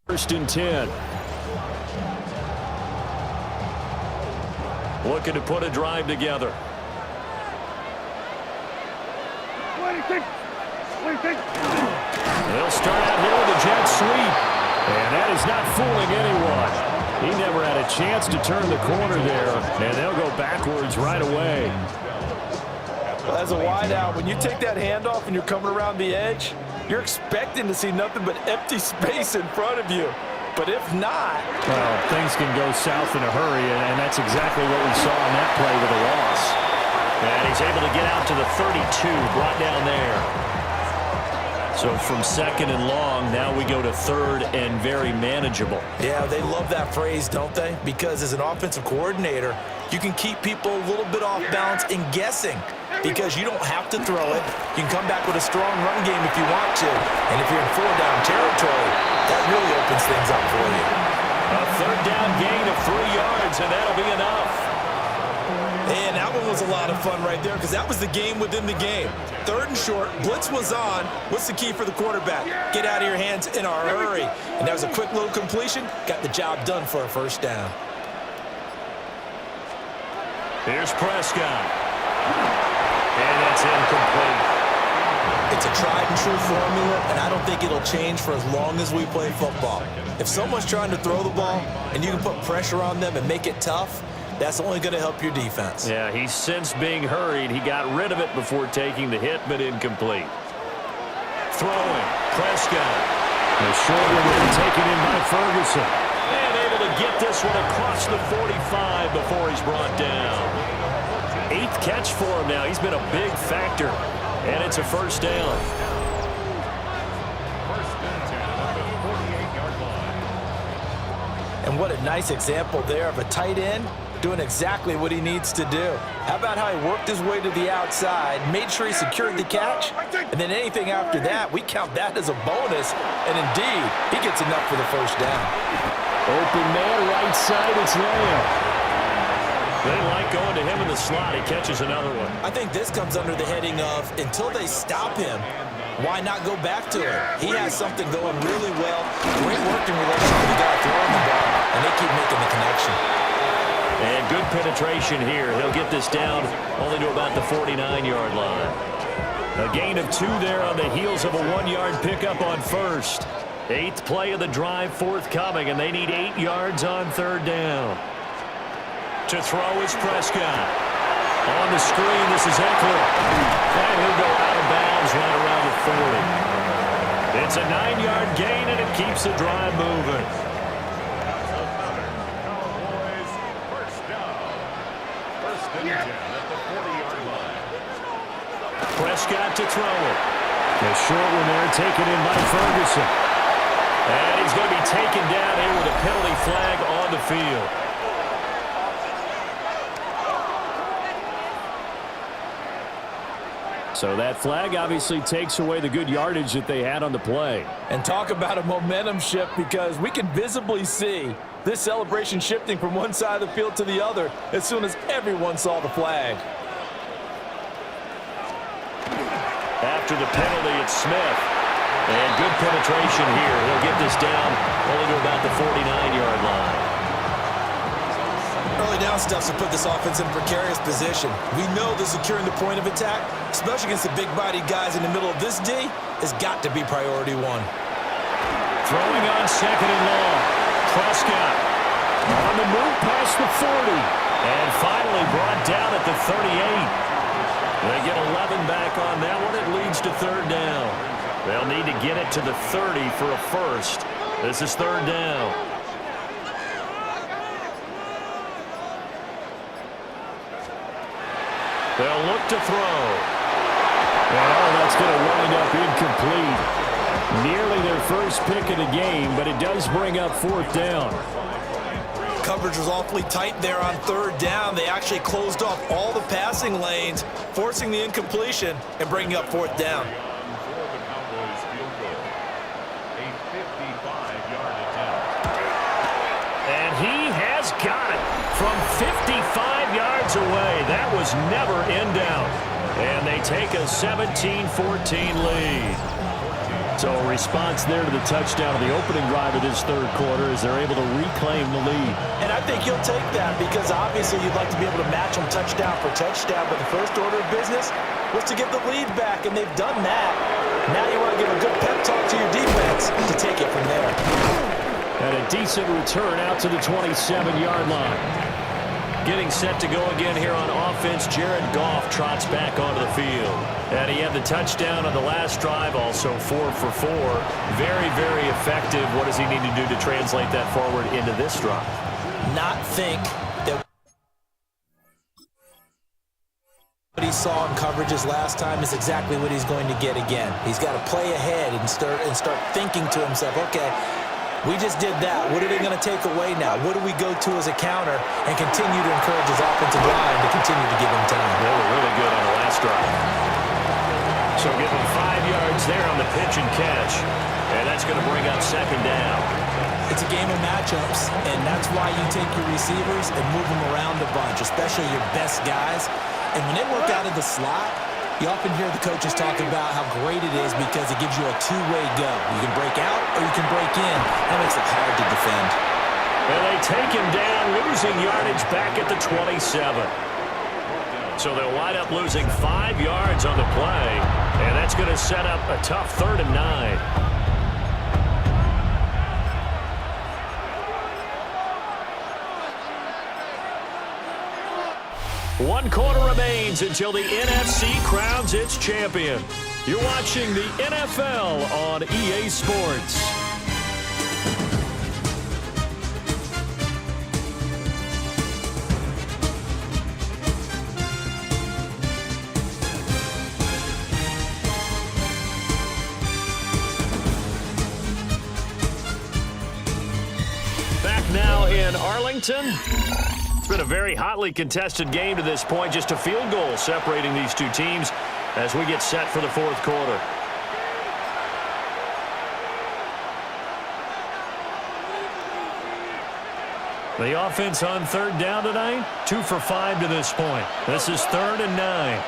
First and 10. Looking to put a drive together. 26. 26. They'll start out here with a jet sweep. And that is not fooling anyone. He never had a chance to turn the corner there. And they'll go backwards right away. Well, as a wideout, when you take that handoff and you're coming around the edge, you're expecting to see nothing but empty space in front of you. But if not... Well, things can go south in a hurry, and that's exactly what we saw in that play with a loss. And he's able to get out to the 32, brought down there. So from second and long, now we go to third and very manageable. Yeah, they love that phrase, don't they? Because as an offensive coordinator, you can keep people a little bit off balance and guessing because you don't have to throw it. You can come back with a strong run game if you want to. And if you're in four-down territory, that really opens things up for you. A third down gain of 3 yards, and that'll be enough. And that one was a lot of fun right there because that was the game within the game. Third and short, blitz was on. What's the key for the quarterback? Get out of your hands in a hurry. And that was a quick little completion. Got the job done for a first down. Here's Prescott. And that's incomplete. It's a tried and true formula, and I don't think it'll change for as long as we play football. If someone's trying to throw the ball and you can put pressure on them and make it tough, that's only going to help your defense. Yeah, he sensed being hurried. He got rid of it before taking the hit, but incomplete. Throwing. Prescott. The short one taken in by Ferguson. And able to get this one across the 45 before he's brought down. 8th catch for him now. He's been a big factor. And it's a first down. First and 10 at the 48-yard line. And what a nice example there of a tight end doing exactly what he needs to do. How about how he worked his way to the outside, made sure he secured the catch, and then anything after that, we count that as a bonus, and indeed, he gets enough for the first down. Open man, right side, it's Lamb. They like going to him in the slot. He catches another one. I think this comes under the heading of, until they stop him, why not go back to it? He has something going really well. Great working relationship with the guy throwing the ball, and they keep making the connection. And good penetration here. He'll get this down only to about the 49-yard line. A gain of 2 there on the heels of a 1-yard pickup on first. 8th play of the drive forthcoming, and they need 8 yards on third down. To throw is Prescott. On the screen, this is Eckler. And he'll go out of bounds right around the 40. It's a 9-yard gain, and it keeps the drive moving. Prescott to throw it. The short one there taken in by Ferguson. And he's going to be taken down here with a penalty flag on the field. So that flag obviously takes away the good yardage that they had on the play. And talk about a momentum shift because we can visibly see this celebration shifting from one side of the field to the other as soon as everyone saw the flag. After the penalty, it's Smith. And good penetration here. He'll get this down only to about the 49-yard line. Early down stuffs will put this offense in a precarious position. We know that securing the point of attack, especially against the big-bodied guys in the middle of this D, has got to be priority 1. Throwing on second and long. Prescott on the move past the 40. And finally brought down at the 38. They get 11 back on that one. It leads to third down. They'll need to get it to the 30 for a first. This is third down. They'll look to throw. Well, that's going to wind up incomplete. Nearly their first pick of the game, but it does bring up fourth down. Coverage was awfully tight there on third down. They actually closed off all the passing lanes, forcing the incompletion and bringing up fourth down. For the Cowboys field goal, a 55-yard attempt. And he has got it from 55 yards away. That was never in doubt. And they take a 17-14 lead. So a response there to the touchdown of the opening drive of this third quarter as they're able to reclaim the lead. And I think you'll take that because obviously you'd like to be able to match them touchdown for touchdown, but the first order of business was to get the lead back, and they've done that. Now you want to give a good pep talk to your defense to take it from there. And a decent return out to the 27-yard line. Getting set to go again here on offense, Jared Goff trots back onto the field. And he had the touchdown on the last drive, also 4 for 4. Very, very effective. What does he need to do to translate that forward into this drive? Not think that what he saw in coverages last time is exactly what he's going to get again. He's got to play ahead and start thinking to himself, okay, we just did that. What are they going to take away now? What do we go to as a counter? And continue to encourage his offensive line to continue to give him time. They were really good on the last drive. So give him 5 yards there on the pitch and catch. And that's going to bring up second down. It's a game of matchups, and that's why you take your receivers and move them around a bunch, especially your best guys. And when they work out of the slot, you often hear the coaches talk about how great it is because it gives you a two-way go. You can break out or you can break in. That makes it hard to defend. And they take him down, losing yardage back at the 27. So they'll wind up losing 5 yards on the play, and that's going to set up a tough 3rd and 9. One quarter remains until the NFC crowns its champion. You're watching the NFL on EA Sports. Back now in Arlington. It's been a very hotly contested game to this point. Just a field goal separating these two teams as we get set for the fourth quarter. The offense on 3rd down tonight, 2 for 5 to this point. This is 3rd and 9.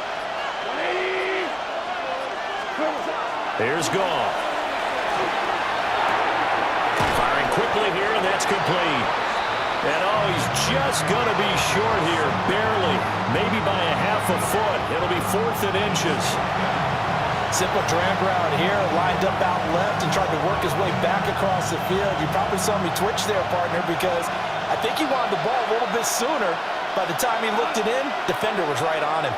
Here's Goff. Firing quickly here, and that's complete. And, oh, he's just going to be short here, barely, maybe by a half a foot. It'll be 4th and inches. Simple drag route here, lined up out left and tried to work his way back across the field. You probably saw me twitch there, partner, because I think he wanted the ball a little bit sooner. By the time he looked it in, defender was right on him.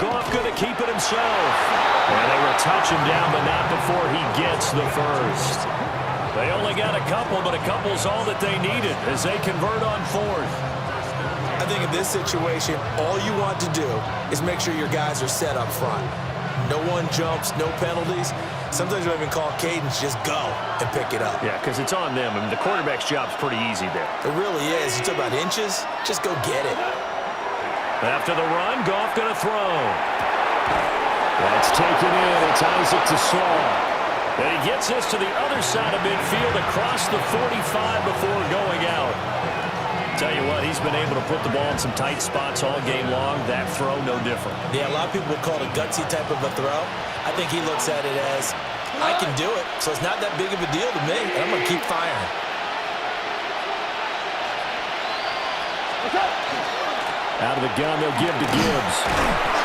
Goff going to keep it himself. And they will touch him down, but not before he gets the first. They only got a couple, but a couple's all that they needed as they convert on 4th. I think in this situation, all you want to do is make sure your guys are set up front. No one jumps, no penalties. Sometimes you don't even call cadence, just go and pick it up. Yeah, because it's on them. I mean, the quarterback's job's pretty easy there. It really is. You talk about inches, just go get it. After the run, Goff going to throw. That's taken in. It's Isaac to Saul. And he gets us to the other side of midfield across the 45 before going out. Tell you what, he's been able to put the ball in some tight spots all game long. That throw, no different. Yeah, a lot of people would call it a gutsy type of a throw. I think he looks at it as, I can do it, so it's not that big of a deal to me, and I'm going to keep firing. Out of the gun, they'll give to Gibbs.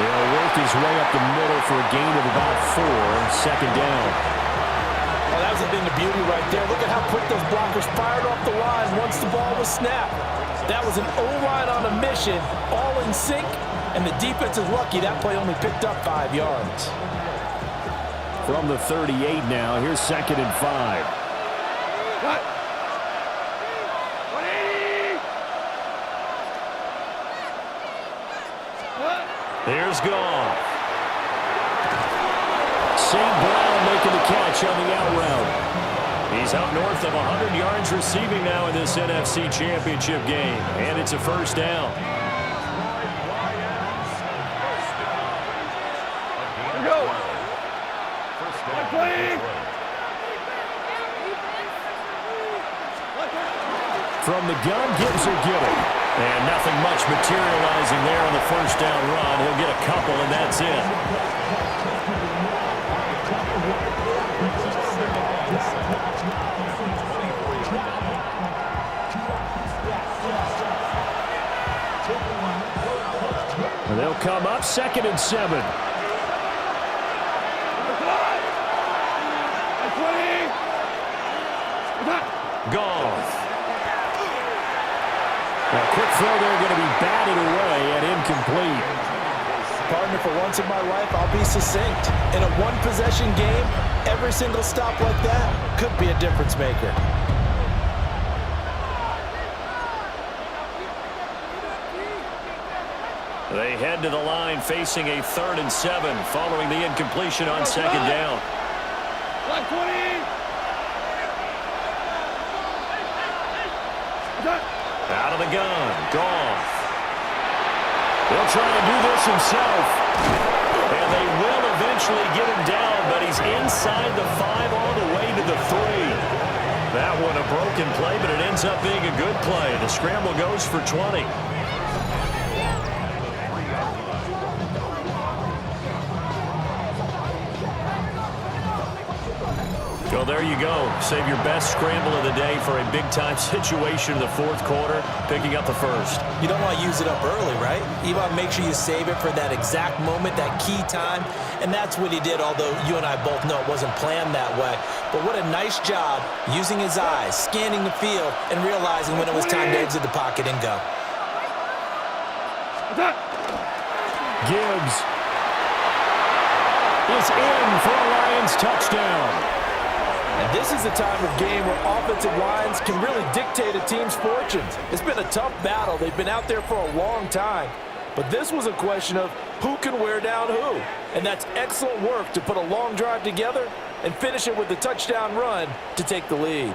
He'll work his way up the middle for a gain of about 4, 2nd down. Well, that was a thing of beauty right there. Look at how quick those blockers fired off the line once the ball was snapped. That was an O-line on a mission, all in sync, and the defense is lucky that play only picked up 5 yards. From the 38 now, here's 2nd and 5. What? Here's Goff. St. Brown making the catch on the out route. He's out north of 100 yards receiving now in this NFC Championship game. And it's a 1st down. Here we go. From the gun, Gibbs will get it. And nothing much materializing there on the 1st down run. He'll get a couple, and that's it. And they'll come up 2nd and 7. Goff. A quick throw there going to be batted away and incomplete. Partner, for once in my life, I'll be succinct. In a one-possession game, every single stop like that could be a difference maker. They head to the line facing a 3rd and 7 following the incompletion on 2nd down. Out of the gun, Goff. He'll try to do this himself. And they will eventually get him down, but he's inside the 5 all the way to the 3. That one a broken play, but it ends up being a good play. The scramble goes for 20. Well, there you go. Save your best scramble of the day for a big-time situation in the 4th quarter, picking up the 1st. You don't want to use it up early, right? You want to make sure you save it for that exact moment, that key time, and that's what he did, although you and I both know it wasn't planned that way. But what a nice job using his eyes, scanning the field, and realizing when it was time to exit the pocket and go. Gibbs is in for a Lions touchdown. And this is the time of game where offensive lines can really dictate a team's fortunes. It's been a tough battle. They've been out there for a long time. But this was a question of who can wear down who. And that's excellent work to put a long drive together and finish it with the touchdown run to take the lead.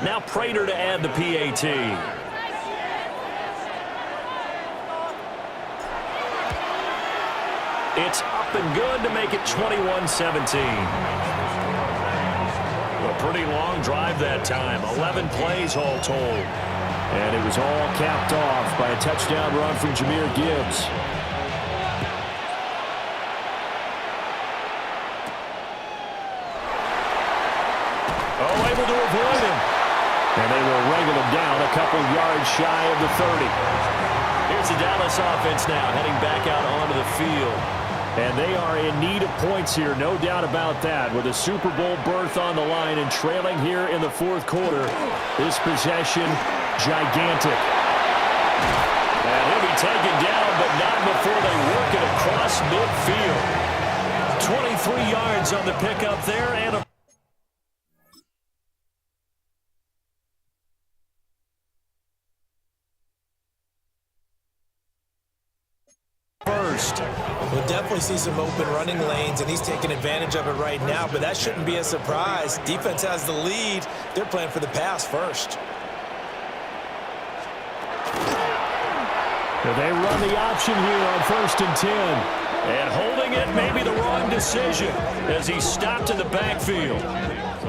Now Prater to add the PAT. It's up and good to make it 21-17. A pretty long drive that time. 11 plays all told. And it was all capped off by a touchdown run from Jahmyr Gibbs. Oh, able to avoid him. And they will wrangle him down a couple yards shy of the 30. Here's the Dallas offense now heading back out onto the field. And they are in need of points here, no doubt about that. With a Super Bowl berth on the line and trailing here in the 4th quarter, this possession, gigantic. And he'll be taken down, but not before they work it across midfield. 23 yards on the pickup there, and a first. We'll definitely see some open running lanes, and he's taking advantage of it right now, but that shouldn't be a surprise. Defense has the lead. They're playing for the pass first. They run the option here on 1st and 10. And holding it may be the wrong decision as he stopped in the backfield.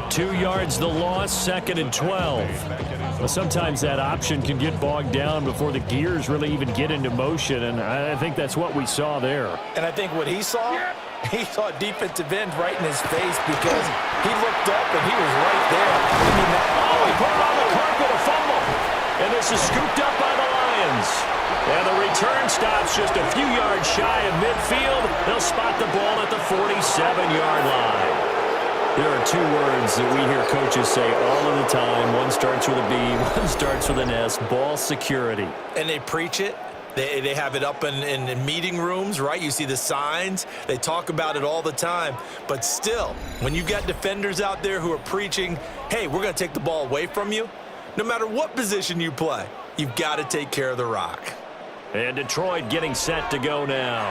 2 yards the loss, 2nd and 12. Well, sometimes that option can get bogged down before the gears really even get into motion, and I think that's what we saw there. And I think what he saw a defensive end right in his face because he looked up and he was right there. Oh, he put it on the carpet, a fumble. And this is scooped up by the Lions. And the return stops just a few yards shy of midfield. They'll spot the ball at the 47-yard line. There are 2 words that we hear coaches say all of the time. One starts with a B, one starts with an S. Ball security. And they preach it, They have it up in meeting rooms, right? You see the signs. They talk about it all the time. But still, when you've got defenders out there who are preaching, hey, we're going to take the ball away from you, no matter what position you play, you've got to take care of the rock. And Detroit getting set to go now.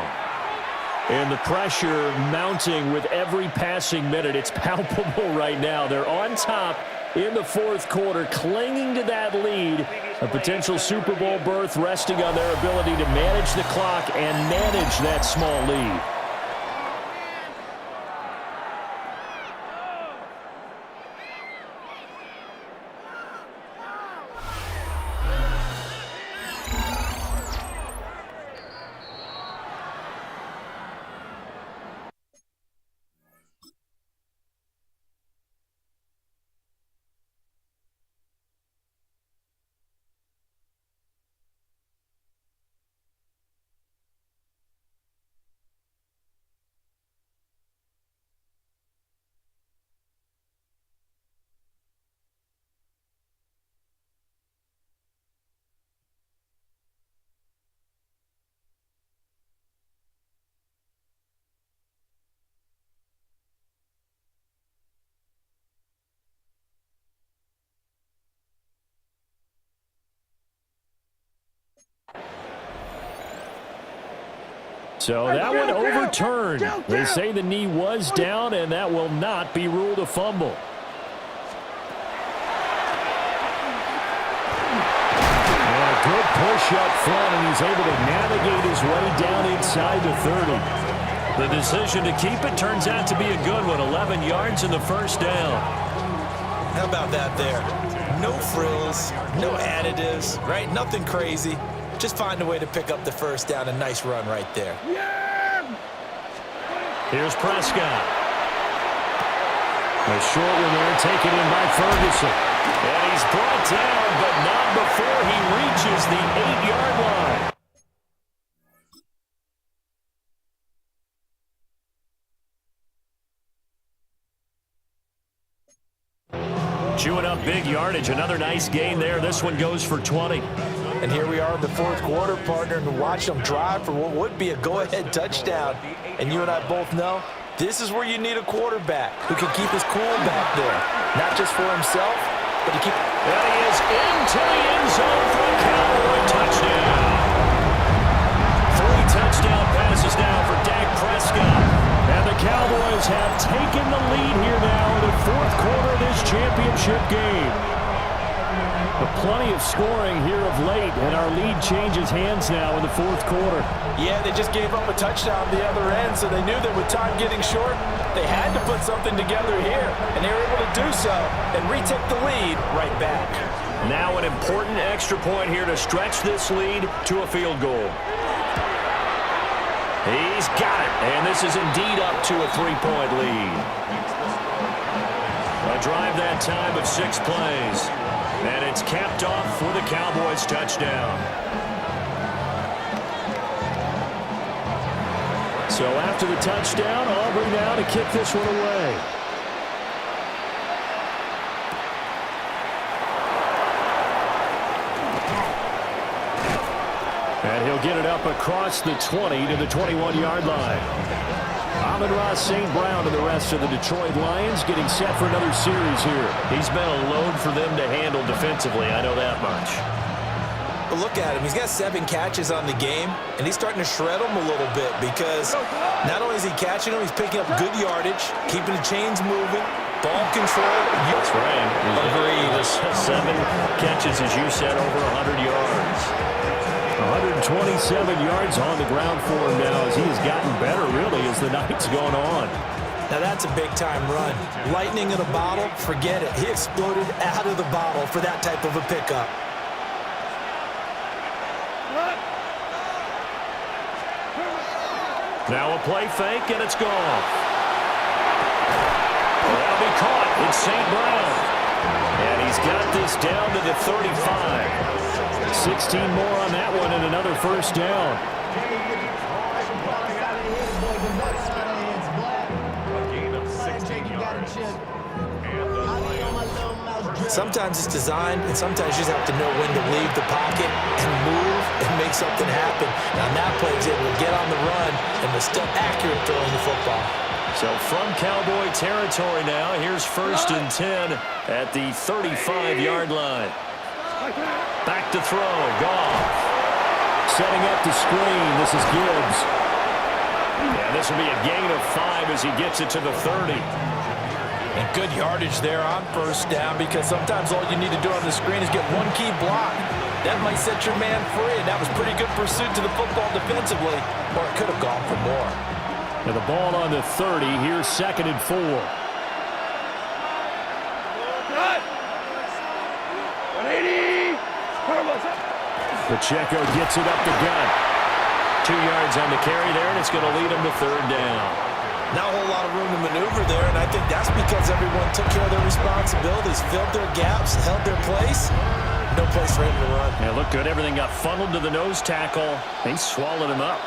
And the pressure mounting with every passing minute. It's palpable right now. They're on top in the fourth quarter, clinging to that lead. A potential Super Bowl berth resting on their ability to manage the clock and manage that small lead. So that one overturned. They say the knee was down, and that will not be ruled a fumble. And a good push up front, and he's able to navigate his way down inside the 30. The decision to keep it turns out to be a good one. 11 yards in the first down. How about that there? No frills, no additives, right? Nothing crazy. Just find a way to pick up the first down. A nice run right there. Here's Prescott. A short one there taken in by Ferguson. And he's brought down, but not before he reaches the 8-yard line. Chewing up big yardage. Another nice gain there. This one goes for 20. And here we are in the fourth quarter, partner, and watch them drive for what would be a go-ahead touchdown. And you and I both know this is where you need a quarterback who can keep his cool back there. Not just for himself, but to keep... And he is into the end zone for a Cowboy touchdown. 3 touchdown passes now for Dak Prescott. And the Cowboys have taken the lead here now in the fourth quarter of this championship game. But plenty of scoring here of late, and our lead changes hands now in the fourth quarter. Yeah, they just gave up a touchdown at the other end, so they knew that with time getting short, they had to put something together here, and they were able to do so and retake the lead right back. Now an important extra point here to stretch this lead to a field goal. He's got it, and this is indeed up to a 3-point lead. A drive that time of 6 plays. And it's capped off for the Cowboys touchdown. So after the touchdown, Aubrey now to kick this one away. And he'll get it up across the 20 to the 21-yard line. Amon-Ra St. Brown and the rest of the Detroit Lions getting set for another series here. He's been a load for them to handle defensively, I know that much. But look at him. He's got 7 catches on the game, and he's starting to shred them a little bit because not only is he catching them, he's picking up good yardage, keeping the chains moving, ball control. That's right. Agreed. 7 catches, as you said, over 100 yards. 127 yards on the ground for him now as he has gotten better, really, as the night's gone on. Now that's a big-time run. Lightning in a bottle, forget it. He exploded out of the bottle for that type of a pickup. Now a play fake, and it's gone. That'll be caught. It's St. Brown. And he's got this down to the 35. 16 more on that one and another first down. A gain of 16 yards. And the Lions. Sometimes it's designed, and sometimes you just have to know when to leave the pocket and move and make something happen. Now that play is able to get on the run and was still accurate throwing the football. So from Cowboy territory now, here's 1st and 10 at the 35-yard line. Back to throw, Goff. Setting up the screen, this is Gibbs. And this will be a gain of 5 as he gets it to the 30. And good yardage there on 1st down, because sometimes all you need to do on the screen is get one key block. That might set your man free, and that was pretty good pursuit to the football defensively, or it could have gone for more. And the ball on the 30. Here's 2nd and 4. Pacheco gets it up the gut. 2 yards on the carry there, and it's going to lead him to 3rd down. Not a whole lot of room to maneuver there, and I think that's because everyone took care of their responsibilities, filled their gaps, held their place. No place for him to run. Yeah, looked good. Everything got funneled to the nose tackle. They swallowed him up.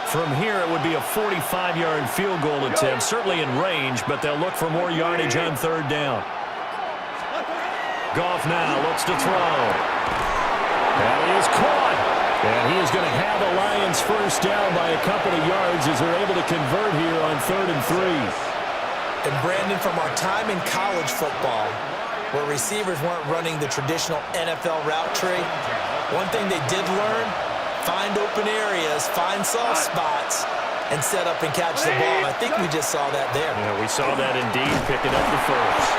From here, it would be a 45-yard field goal attempt, certainly in range, but they'll look for more yardage on 3rd down. Goff now looks to throw. And he is caught. And he is going to have the Lions 1st down by a couple of yards as they're able to convert here on 3rd and 3. And Brandon, from our time in college football, where receivers weren't running the traditional NFL route tree, one thing they did learn: find open areas, find soft spots, and set up and catch the ball. I think we just saw that there. Yeah, we saw that indeed, picking up the 1st.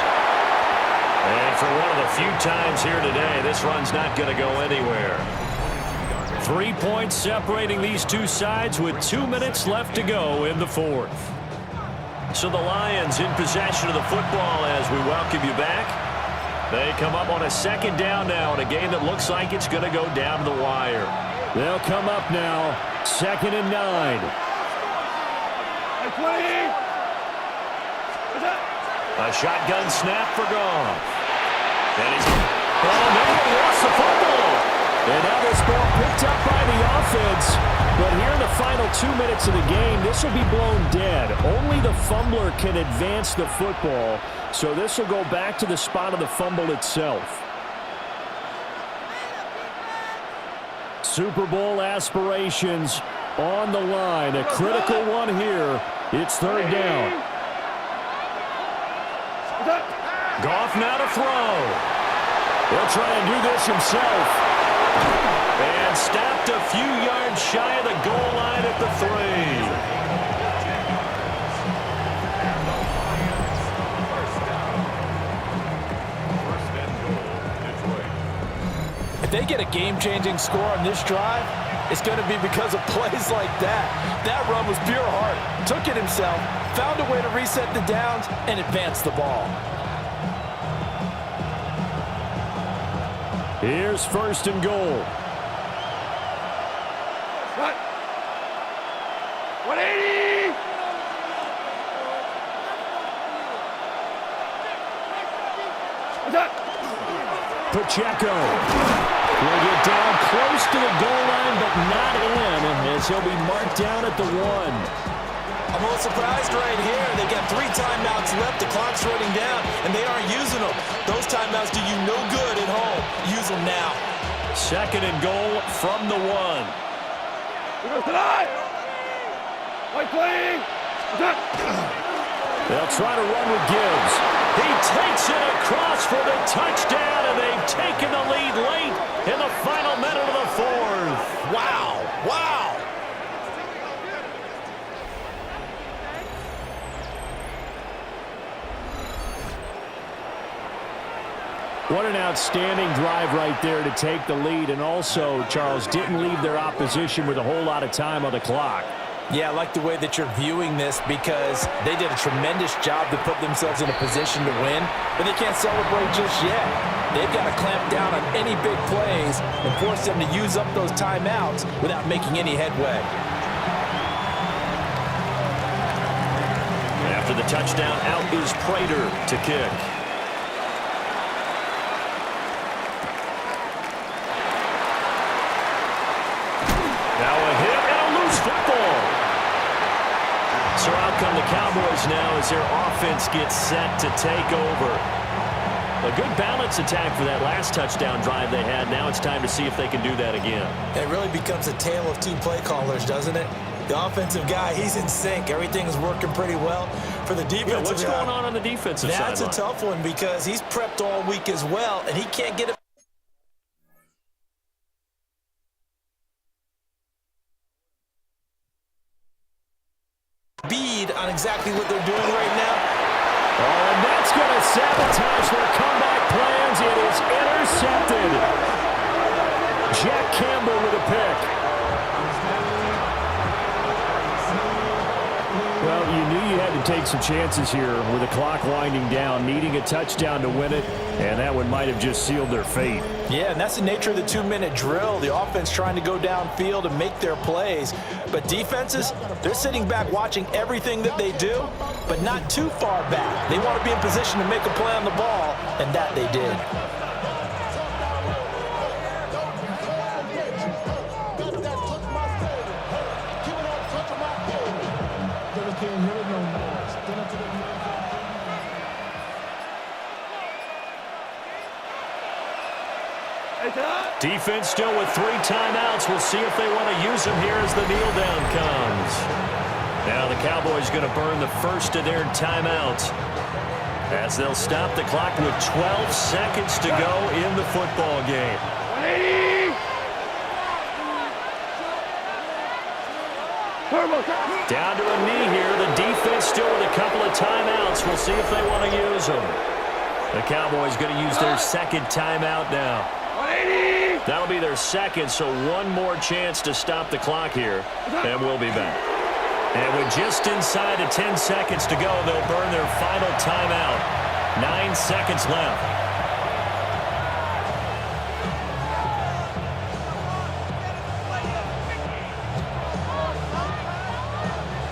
And for one of the few times here today, this run's not going to go anywhere. 3 points separating these two sides with 2 minutes left to go in the 4th. So the Lions in possession of the football as we welcome you back. They come up on a 2nd down now in a game that looks like it's going to go down to the wire. They'll come up now, 2nd and 9. A shotgun snap for Goff. And he's... Oh, no, he lost the football. And now this ball picked up by the offense. But here in the final 2 minutes of the game, this will be blown dead. Only the fumbler can advance the football. So this will go back to the spot of the fumble itself. Super Bowl aspirations on the line. A critical one here. It's 3rd down. Goff now to throw. He'll try and do this himself. And stopped a few yards shy of the goal line at the 3. If they get a game-changing score on this drive, it's going to be because of plays like that. That run was pure heart. Took it himself, found a way to reset the downs, and advance the ball. Here's 1st and goal. 180! Pacheco will get down close to the goal line, but not in, as he'll be marked down at the 1. I'm a little surprised right here. They got 3 timeouts left. The clock's running down, and they aren't using them. Those timeouts do you no good at home. Use them now. 2nd and goal from the 1. They'll try to run with Gibbs. He takes it across for the touchdown, and they've taken the lead late in the final minute of the 4th. Wow. Wow. What an outstanding drive right there to take the lead, and also, Charles, didn't leave their opposition with a whole lot of time on the clock. Yeah, I like the way that you're viewing this, because they did a tremendous job to put themselves in a position to win, but they can't celebrate just yet. They've got to clamp down on any big plays and force them to use up those timeouts without making any headway. After the touchdown, out is Prater to kick. Now a hit and a loose football. So out come the Cowboys now as their offense gets set to take over. A good balance attack for that last touchdown drive they had. Now it's time to see if they can do that again. It really becomes a tale of two play callers, doesn't it? The offensive guy, he's in sync. Everything's working pretty well. For the defensive Yeah, what's guy, going on the defensive side? that's a tough one because he's prepped all week as well, and he can't get it. Bead on exactly what they're doing right now. Oh, and that's going to sabotage their comeback plans. It is intercepted. Jack Campbell with a pick. Well, you knew you had to take some chances here with the clock winding down, needing a touchdown to win it, and that one might have just sealed their fate. Yeah, and that's the nature of the 2-minute drill. The offense trying to go downfield and make their plays. But defenses, they're sitting back watching everything that they do, but not too far back. They want to be in position to make a play on the ball, and that they did. Defense still with 3 timeouts. We'll see if they want to use them here as the kneel down comes. Now the Cowboys going to burn the first of their timeouts as they'll stop the clock with 12 seconds to go in the football game. 180! Down to a knee here. The defense still with a couple of timeouts. We'll see if they want to use them. The Cowboys going to use their second timeout now. 180! That'll be their second, so one more chance to stop the clock here, and we'll be back. And with just inside of 10 seconds to go, they'll burn their final timeout. 9 seconds left.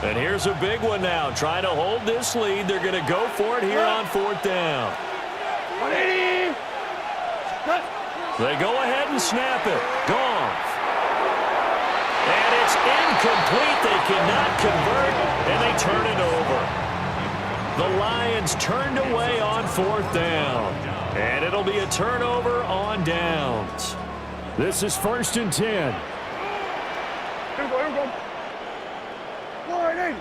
And here's a big one now. Trying to hold this lead. They're going to go for it here on 4th down. 180! They go ahead and snap it. Gone. And it's incomplete. They cannot convert, and they turn it over. The Lions turned away on 4th down. And it'll be a turnover on downs. This is 1st and 10. Here we go. 180!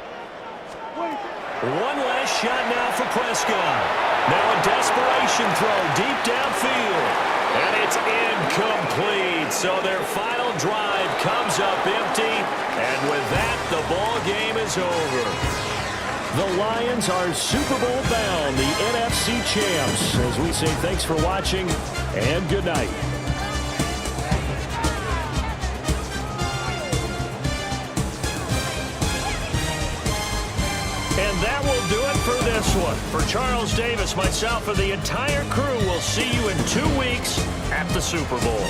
One last shot now for Prescott. Now a desperation throw deep downfield. And it's incomplete. So their final drive comes up empty. And with that, the ball game is over. The Lions are Super Bowl bound, the NFC champs. As we say thanks for watching and good night. And that will do it for this one. For Charles Davis, myself, and the entire crew, we'll see you in 2 weeks at the Super Bowl.